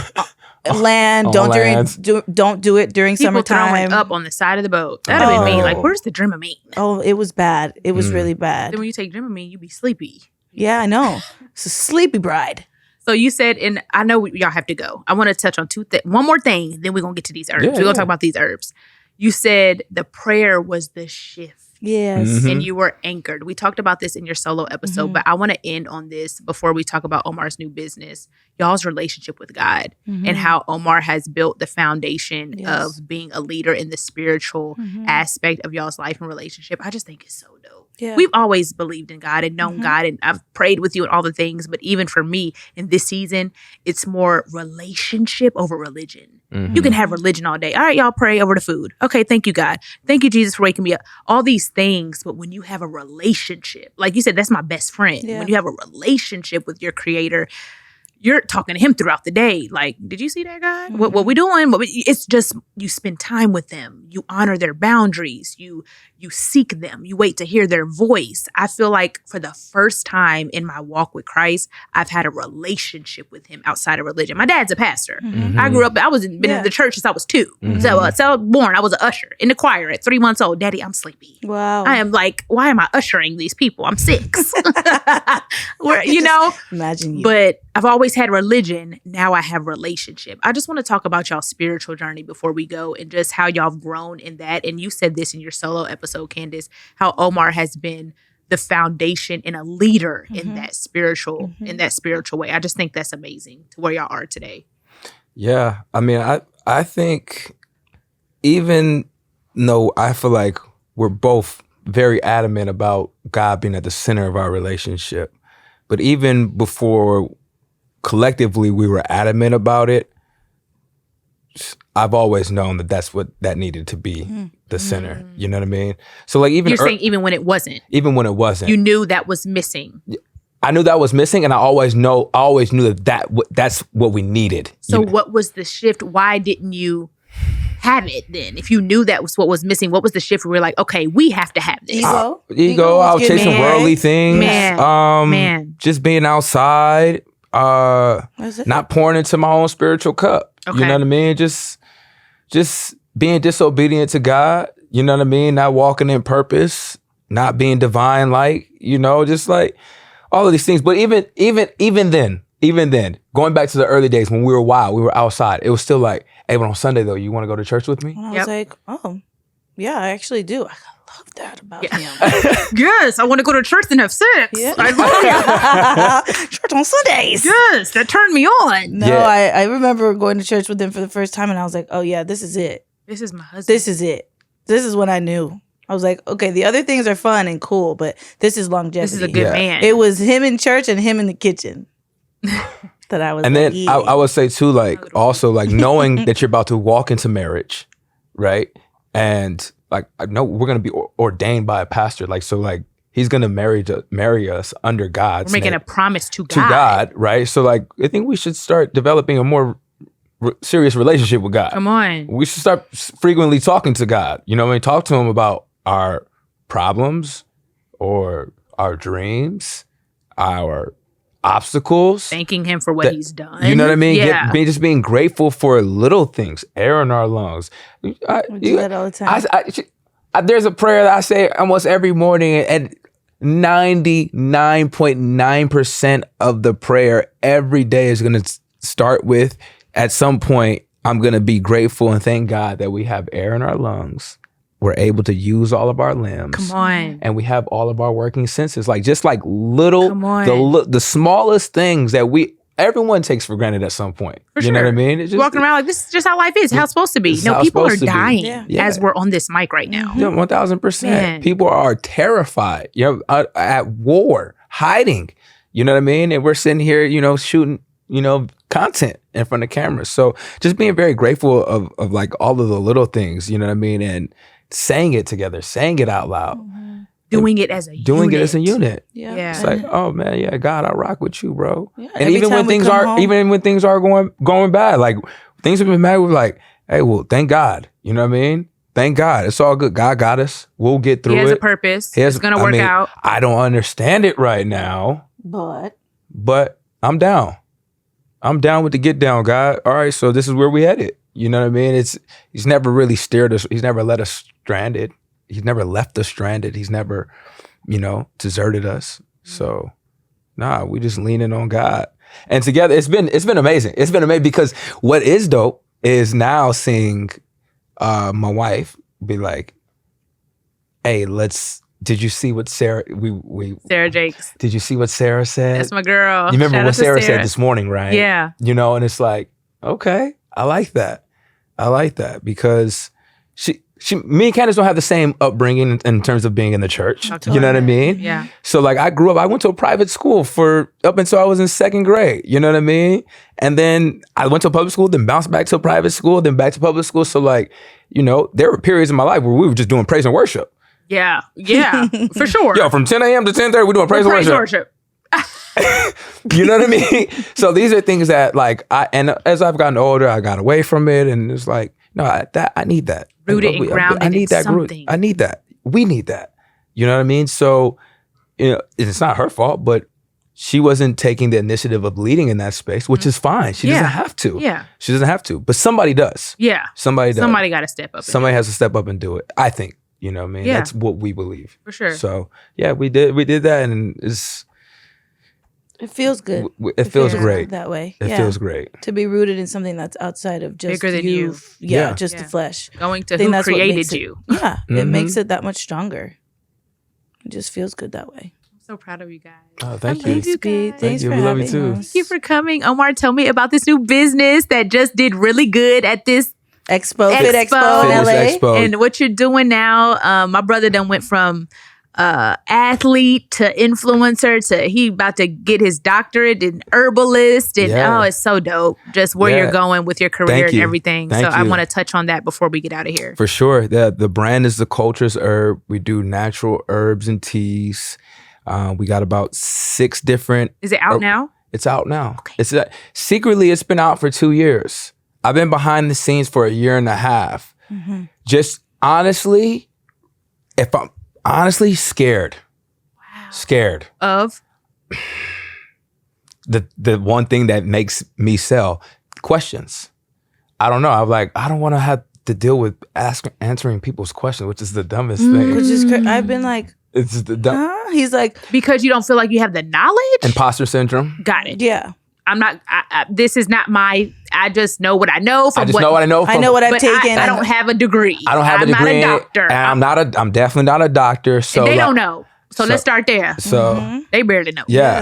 Land. On Don't lands. don't do it during People summertime. throwing up on the side of the boat. That'd have been me. Oh. Like, where's the Dramamine? Oh, it was bad. It was Mm. really Then bad. when you take Dramamine, you be sleepy. Yeah, I know. It's a sleepy bride. So you said, and I know y'all have to go. I want to touch on one more thing, then we're going to get to these herbs. Yeah, We're going to yeah. talk about these herbs. You said the prayer was the shift. Yes. Mhm. And you were anchored. We talked about this in your solo episode, Mhm. but I want to end on this before we talk about Omar's new business, y'all's relationship with God Mhm. and how Omar has built the foundation Yes. of being a leader in the spiritual Mhm. aspect of y'all's life and relationship. I just think it's so dope. Yeah. We've always believed in God and known Mhm. God, and I've prayed with you and all the things. But even for me in this season, it's more relationship over religion. Mhm. You can have religion all day. All right, y'all pray over the food. Okay, thank you, God. Thank you, Jesus, for waking me up. All these things. But when you have a relationship, like you said, that's my best friend. Yeah. When you have a relationship with your creator, you're talking to him throughout the day. Like, did you see that guy? What we doing? It's just you spend time with them. You honor their boundaries. You seek them. You wait to hear their voice. I feel like for the first time in my walk with Christ, I've had a relationship with him outside of religion. My dad's a pastor. Mhm. I grew up. I was been Yeah. in the church since I was 2. Mhm. So I was born. I was an usher in the choir at 3 months old. Daddy, I'm sleepy. Wow. I am like, why am I ushering these people? I'm 6. You know. Imagine you. But I've always had religion. Now I have relationship. I just want to talk about y'all's spiritual journey before we go and just how y'all have grown in that. And you said this in your solo episode, Candice, how Omar has been the foundation and a leader in that spiritual way. I just think that's amazing to where y'all are today. Yeah, I mean, I think even though I feel like we're both very adamant about God being at the center of our relationship, but even before collectively we were adamant about it, I've always known that that's what that needed to be the center. You know what I mean? So like even You're saying even when it wasn't, even when it wasn't, you knew that was missing. I knew that was missing, and I always knew that's what we needed. So what was the shift? Why didn't you have it then? If you knew that was what was missing, what was the shift where we were like, okay, we have to have this? Ego, I was chasing worldly things. Man. Just being outside, That's it. not pouring into my own spiritual cup. Okay. You know what I mean? Just being disobedient to God. You know what I mean? Not walking in purpose, not being divine like, just like all of these things. But even then, going back to the early days when we were wild, we were outside. It was still like, hey, but on Sunday though, you want to go to church with me? And I Yep. was like, oh, yeah, I actually do. I love that about him. Yes, I want to go to church and have sex. Yeah. I love it. Church on Sundays. Yes, that turned me on. No, Yeah. I remember going to church with him for the first time, and I was like, oh, yeah, this is it. This is my husband. This is it. This is when I knew. I was like, okay, the other things are fun and cool, but this is longevity. This is a good man. It was him in church and him in the kitchen that I was. And like, then I would say too, like also like knowing that you're about to walk into marriage, right? And like I know we're gonna be ordained by a pastor, like so like he's gonna marry us under God's We're making name, a promise to God. to God, right? So like I think we should start developing a more serious relationship with God. Come on. We should start frequently talking to God. You know what I mean? Talk to him about our problems or our dreams, our obstacles. Thanking him for what he's done. You know what I mean? Yeah. Just being grateful for little things, air in our lungs. we do that all the time. There's a prayer that I say almost every morning, and 99.9% of the prayer every day is going to start with, at some point, I'm going to be grateful and thank God that we have air in our lungs. We're able to use all of our limbs. Come on. And we have all of our working senses. Like just like little, Come on. the smallest things that everyone takes for granted at some point. For you sure. know what I mean? It's just, Walking around like this is just how life is. How it's supposed to be. This is No, how it's people are supposed to be. dying Yeah. as we're on this mic right now. Yeah, 1,000%. Man. People are terrified. You know, at war, hiding. You know what I mean? And we're sitting here, you know, shooting, you know, content in front of cameras. So just being very grateful of like all of the little things. You know what I mean? And saying it together, saying it out loud. Doing it as a Doing unit. it as a unit. Yeah. It's like, oh man, yeah, God, I rock with you, bro. Yeah, And every even time when we things come are, home- even when things are going bad, like things have been bad, we're like, hey, well, thank God. You know what I mean? Thank God. It's all good. God got us. We'll get through He has it. a purpose. He has- It's going to I work mean, out. I don't understand it right now, but but I'm down. I'm down with the get down, God. All right, so this is where we headed. You know what I mean? He's never really steered us. He's never let us stranded. He's never left us stranded. He's never, you know, deserted us. So, nah, we just leaning on God. And together, it's been amazing. It's been amazing because what is dope is now seeing my wife be like, "Hey, did you see what Sarah Sarah Jakes. Did you see what Sarah said? That's my girl. You remember Shout what out to Sarah said this morning, right? Yeah. You know, and it's like, okay, I like that. I like that because me and Candice don't have the same upbringing in terms of being in the church. You know what I mean? Yeah. So like I went to a private school up until I was in second grade. You know what I mean? And then I went to a public school, then bounced back to a private school, then back to public school. So like, you know, there were periods in my life where we were just doing praise and worship. Yeah. Yeah. For sure. Yo, from 10 a.m. to 10:30, we're doing praise and worship. You know what I mean? So these are things that like and as I've gotten older, I got away from it, and it's like, no, I need that. Rooted and grounded I need in that. something. I need that. We need that. You know what I mean? So, you know, it's not her fault, but she wasn't taking the initiative of leading in that space, which is fine. She doesn't have to. Yeah. She doesn't have to, but somebody does. Yeah. Somebody does. Somebody got to step up. Somebody has to step up and do it. I think. You know what I mean? Yeah. That's what we believe. For sure. So yeah, we did that, and it feels good. It feels great. that way. It feels great. To be rooted in something that's outside of just Bigger than you. Yeah, just the flesh. Going to I think who that's what created makes it- you. Yeah, it Mhm. makes it that much stronger. It just feels good that way. I'm so proud of you guys. Oh, thank I you. love you guys. Thanks you. for We love you having too. us. Thank you for coming. Omar, tell me about this new business that just did really good at this Expo, Fit Expo in Fitness LA. Expo. and what you're doing now. My brother done went from athlete to influencer to he about to get his doctorate in herbalist, and Yeah. it's so dope just where Yeah. you're going with your career Thank and you. everything. Thank So I you. want to touch on that before we get out of here. For sure. The brand is The Culture's Herb. We do natural herbs and teas. We got about 6 different. Is it out now? It's out now. It's secretly, it's been out for 2 years. I've been behind the scenes for a year and a half. Mm-hmm. Just honestly, if I'm honestly scared. Wow. Scared. Of The one thing that makes me sell questions. I don't know. I'm like, I don't want to have to deal with answering people's questions, which is the dumbest thing. Which is I've been like, It's the dumb He's like, because you don't feel like you have the knowledge. imposter syndrome. Got it. yeah. I'm not. This is not my. I just know what I know from I just know what I know. I know what I've but taken. I don't have a degree. I don't have a degree. I'm not a doctor. And I'm definitely not a doctor. So they like- don't know. So let's start there. So They barely know. yeah.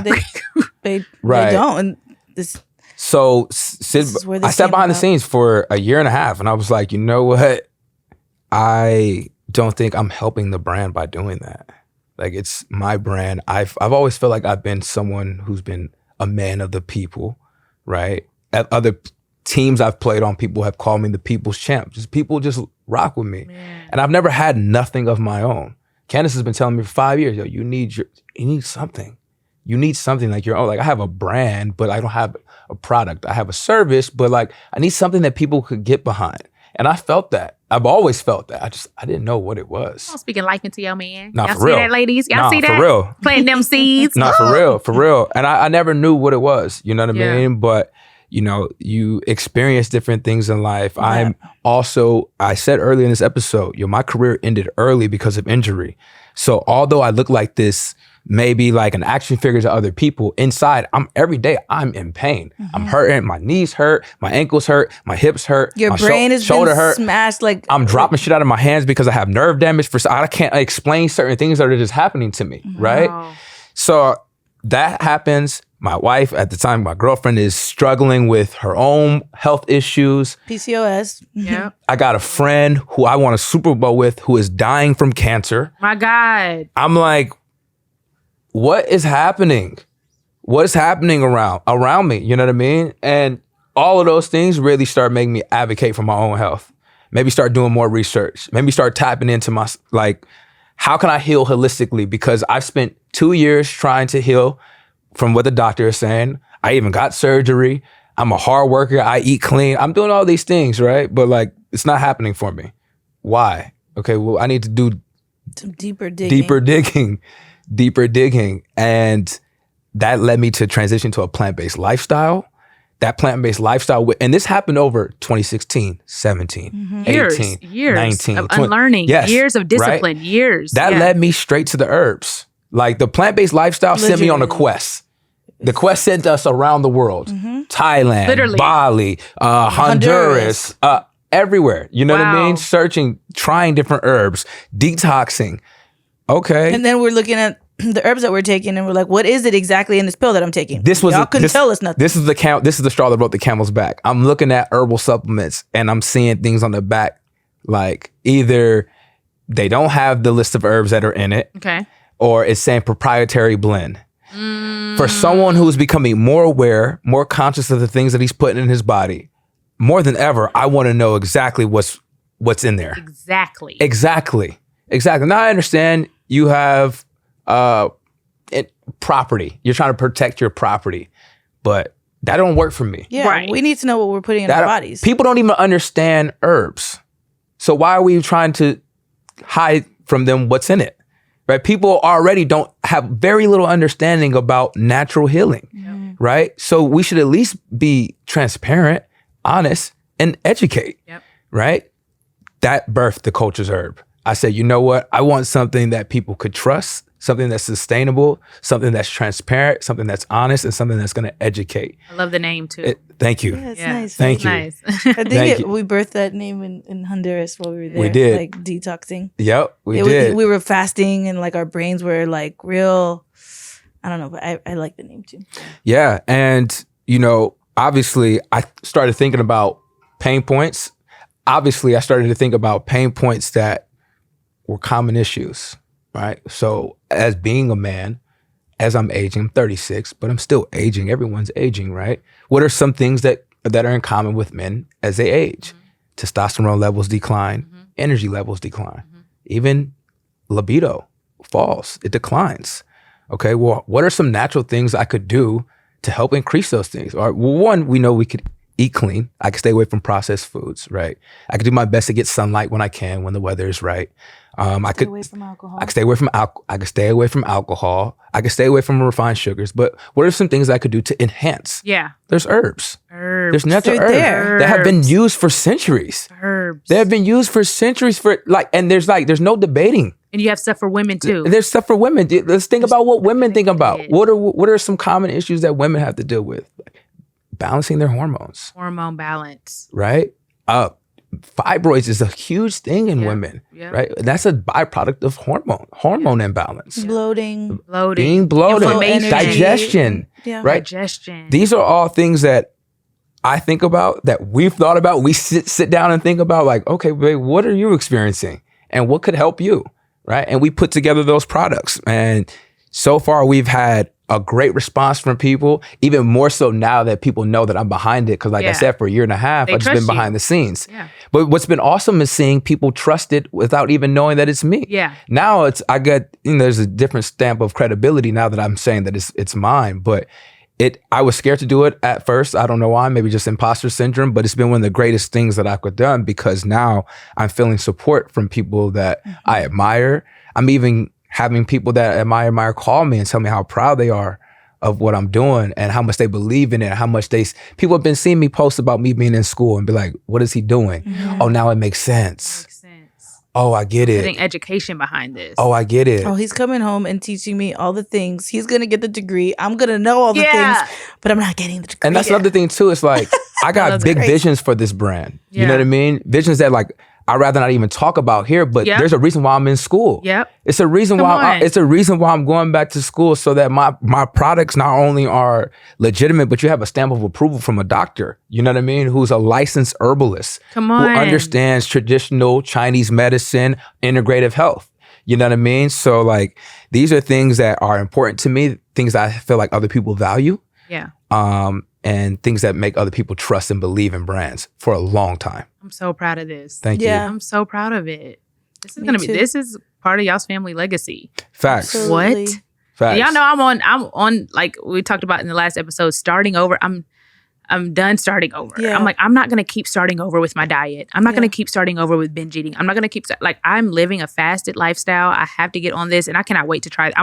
They Right. don't. And this, So is where I this sat came behind the about. scenes for a year and a half, and I was like, you know what? I don't think I'm helping the brand by doing that. Like, it's my brand. I've always felt like I've been someone who's been a man of the people, right? At other teams I've played on, people have called me the people's champ. People just rock with me. Man. And I've never had nothing of my own. Candice has been telling me for 5 years, yo, you need something. You need something like your own. Like, I have a brand, but I don't have a product. I have a service, but like, I need something that people could get behind. And I felt that. I've always felt that. I didn't know what it was. I'm speaking like into your man. Nah, Y'all for see real. that, ladies? Y'all see that? For real. Planting them seeds. Not for real. And I never knew what it was. You know what I mean? But, you know, you experience different things in life. Yeah. I said earlier in this episode, my career ended early because of injury. So although I look like this, maybe like an action figure to other people, inside, every day I'm in pain. I'm hurting. My knees hurt. My ankles hurt. My hips hurt. Your my brain is shoulder hurt. smashed. Like, I'm dropping shit out of my hands because I have nerve damage. I can't explain certain things that are just happening to me, right? Wow. So that happens. My wife, at the time, my girlfriend, is struggling with her own health issues. PCOS. Yeah. I got a friend who I won a Super Bowl with who is dying from cancer. My God. I'm like, what is happening? What is happening around me? You know what I mean? And all of those things really start making me advocate for my own health. Maybe start doing more research. Maybe start tapping into my, like, how can I heal holistically? Because I've spent 2 years trying to heal from what the doctor is saying. I even got surgery. I'm a hard worker. I eat clean. I'm doing all these things, right? But like, it's not happening for me. Why? Okay, well, I need to do Some deeper digging. Deeper digging. And that led me to transition to a plant-based lifestyle. That plant-based lifestyle, and this happened over 2016, 17, 18, years 19. of unlearning, yes, years of discipline, right? years. That led me straight to the herbs. Like, the plant-based lifestyle sent me on a quest. The quest sent us around the world. Thailand, Literally. Bali, Honduras, everywhere. You know what I mean? Searching, trying different herbs, detoxing. Okay. And then we're looking at the herbs that we're taking, and we're like, what is it exactly in this pill that I'm taking? Y'all couldn't tell us nothing. This is the straw that broke the camel's back. I'm looking at herbal supplements and I'm seeing things on the back, like either they don't have the list of herbs that are in it, Okay. or it's saying proprietary blend. For someone who's becoming more aware, more conscious of the things that he's putting in his body, more than ever, I want to know exactly what's in there. Exactly. Now I understand you have property. You're trying to protect your property, but that don't work for me. Yeah, Right. we need to know what we're putting in our bodies. People don't even understand herbs. So why are we trying to hide from them what's in it? Right? People already don't have very little understanding about natural healing. Right? So we should at least be transparent, honest, and educate. Yep. Right? That birthed the culture's herb. I said, you know what? I want something that people could trust, something that's sustainable, something that's transparent, something that's honest, and something that's going to educate. I love the name too. Thank you. Yeah, it's Yeah. nice. Thank you. Nice. I Thank think you. we birthed that name in Honduras while we were there. We did. Like, detoxing. Yep, we did. We were fasting, and like our brains were like real, I don't know, but I like the name too. Yeah. And, obviously, I started thinking about pain points. Obviously, I started to think about pain points that were common issues, right? So as being a man, as I'm aging, I'm 36, but I'm still aging. Everyone's aging, right? What are some things that are in common with men as they age? Testosterone levels decline, energy levels decline, even libido falls, it declines. Okay, well, what are some natural things I could do to help increase those things? All right, well, one, we know we could eat clean. I can stay away from processed foods, right? I can do my best to get sunlight when I can, when the weather is right. I could Stay away from alcohol. I could stay away from I could stay away from alcohol. I could stay away from refined sugars. But what are some things I could do to enhance? Yeah. There's herbs. There's natural They're herbs there. that have been used for centuries. Herbs. They have been used for centuries and there's no debating. And you have stuff for women too. There's stuff for women. Let's think about what women think about. What are some common issues that women have to deal with? Balancing their hormones, Hormone balance. right? Fibroids is a huge thing in women, right? That's a byproduct of hormone imbalance. Bloating. Bloating. Being bloated, Inflammation. digestion, Yeah. right? Digestion. These are all things that I think about, that we've thought about. We sit down and think about, like, okay, babe, what are you experiencing? and what could help you, right? And we put together those products. And so far, we've had a great response from people, even more so now that people know that I'm behind it. Because like I said, for a year and a half, I've just been behind the scenes. Yeah. But what's been awesome is seeing people trust it without even knowing that it's me. Yeah. Now I get, there's a different stamp of credibility now that I'm saying that it's mine. But I was scared to do it at first. I don't know why, maybe just imposter syndrome, but it's been one of the greatest things that I could have done because now I'm feeling support from people that I admire. I'm even having people that I admire call me and tell me how proud they are of what I'm doing and how much they believe in it, how much people have been seeing me post about me being in school and be like, what is he doing? Oh, now it makes sense. Oh, I get it. Putting education behind this. Oh, I get it. Oh, he's coming home and teaching me all the things. He's going to get the degree. I'm going to know all the things, but I'm not getting the degree. And that's another thing too. It's like, I got big visions for this brand. You know what I mean? Visions that like, I'd rather not even talk about here, but there's a reason why I'm in school. It's a reason it's a reason why I'm going back to school so that my products not only are legitimate, but you have a stamp of approval from a doctor, you know what I mean? Who's a licensed herbalist. Who understands traditional Chinese medicine, integrative health. You know what I mean? So like, these are things that are important to me, things I feel like other people value. And things that make other people trust and believe in brands for a long time. I'm so proud of this. Thank you. I'm so proud of it. This is part of y'all's family legacy. Facts. Absolutely. What? Facts. Y'all know I'm on like we talked about in the last episode, starting over. I'm done starting over. I'm like, I'm not going to keep starting over with my diet. I'm not going to keep starting over with binge eating. I'm not going to keep I'm living a fasted lifestyle. I have to get on this and I cannot wait to try it.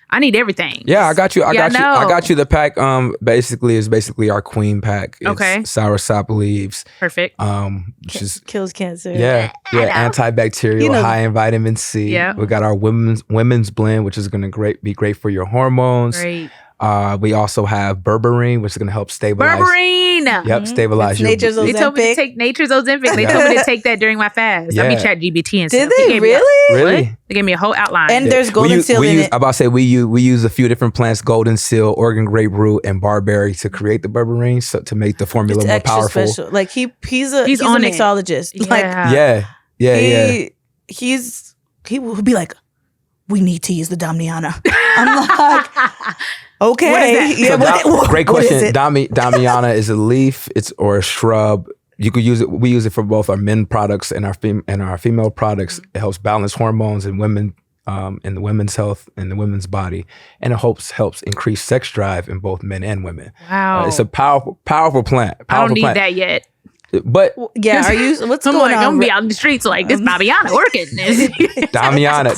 I need everything. Yeah, I got you. I got you the pack. Basically our queen pack. It's sour sap leaves. Perfect. Which is kills cancer. Yeah. Antibacterial, high in vitamin C. Yeah. We got our women's blend, which is going to be great for your hormones. Great. We also have berberine, which is going to help stabilize. Berberine. Stabilize your. Nature's Ozempic. They told me to take Nature's Ozempic. They told me to take that during my fast. I be ChatGPT and stuff. Did they really? Really? They gave me a whole outline. And there's golden seal in it. I'm about to say we use a few different plants: golden seal, Oregon grapefruit, and barberry to create the berberine, so to make the formula more powerful. Special. Like he's a mixologist. He will be like, we need to use the Damiana. I'm like, okay. What is that? Great question. Damiana is a leaf, or a shrub. You could use it. We use it for both our men products and our female products. It helps balance hormones in women, in the women's health, in the women's body, and it helps increase sex drive in both men and women. Wow, it's a powerful plant. I don't need that yet. But yeah, what's going on? I'm gonna be out in the streets like this Damiana working. Damiana.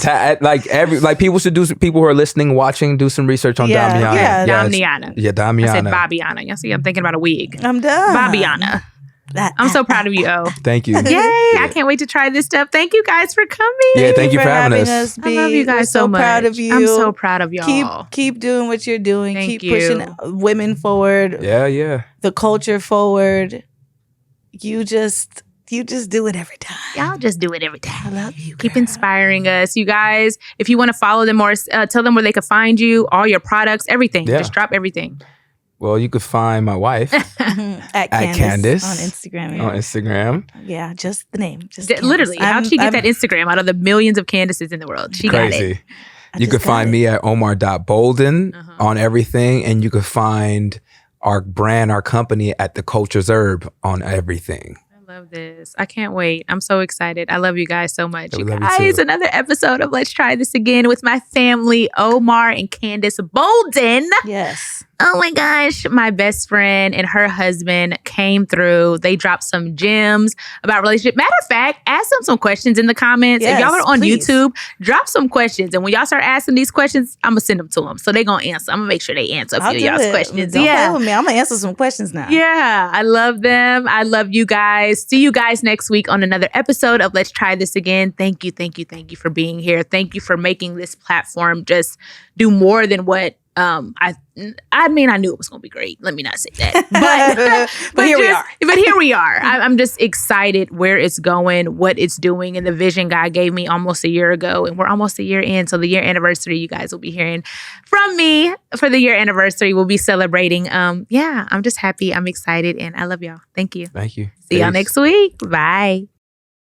People who are listening, watching, do some research on Damiana. Yeah, Damiana. Yeah, Damiana. I said Babiana. Y'all see, I'm thinking about a wig. I'm done. Babiana. I'm so proud of you, O. Thank you. Yay! I can't wait to try this stuff. Thank you guys for coming. Yeah, thank you for having us. I love you guys so much. Proud of you. I'm so proud of y'all. Keep doing what you're doing. Thank keep pushing women forward. Yeah. The culture forward. You just do it every time. Y'all just do it every time. I love you. Keep inspiring us. You guys, if you want to follow them or tell them where they can find you, all your products, everything. Just drop everything. Well, you could find my wife at Candice on Instagram. On Instagram. Yeah, just the name. Literally. How'd she get that Instagram out of the millions of Candices in the world? She got it. You could find me at omar.bolden on everything, and you could find our brand, our company at The Culture's Herb on everything. I love this. I can't wait. I'm so excited. I love you guys so much. Yeah, you guys, another episode of Let's Try This Again with my family, Omar and Candice Bolden. Yes. Oh my gosh, my best friend and her husband came through. They dropped some gems about relationship. Matter of fact, ask them some questions in the comments. Yes, if y'all are on please. YouTube, drop some questions. And when y'all start asking these questions, I'm going to send them to them. So they're going to answer. I'm going to make sure they answer a few of y'all's questions. Don't play with me. I'm going to answer some questions now. Yeah, I love them. I love you guys. See you guys next week on another episode of Let's Try This Again. Thank you for being here. Thank you for making this platform just do more than what I mean, I knew it was going to be great. Let me not say that. But here we are. But here we are. I'm just excited where it's going, what it's doing, and the vision God gave me almost a year ago. And we're almost a year in. So the year anniversary, you guys will be hearing from me for the year anniversary. We'll be celebrating. I'm just happy. I'm excited. And I love y'all. Thank you. Thank you. See y'all next week. Bye.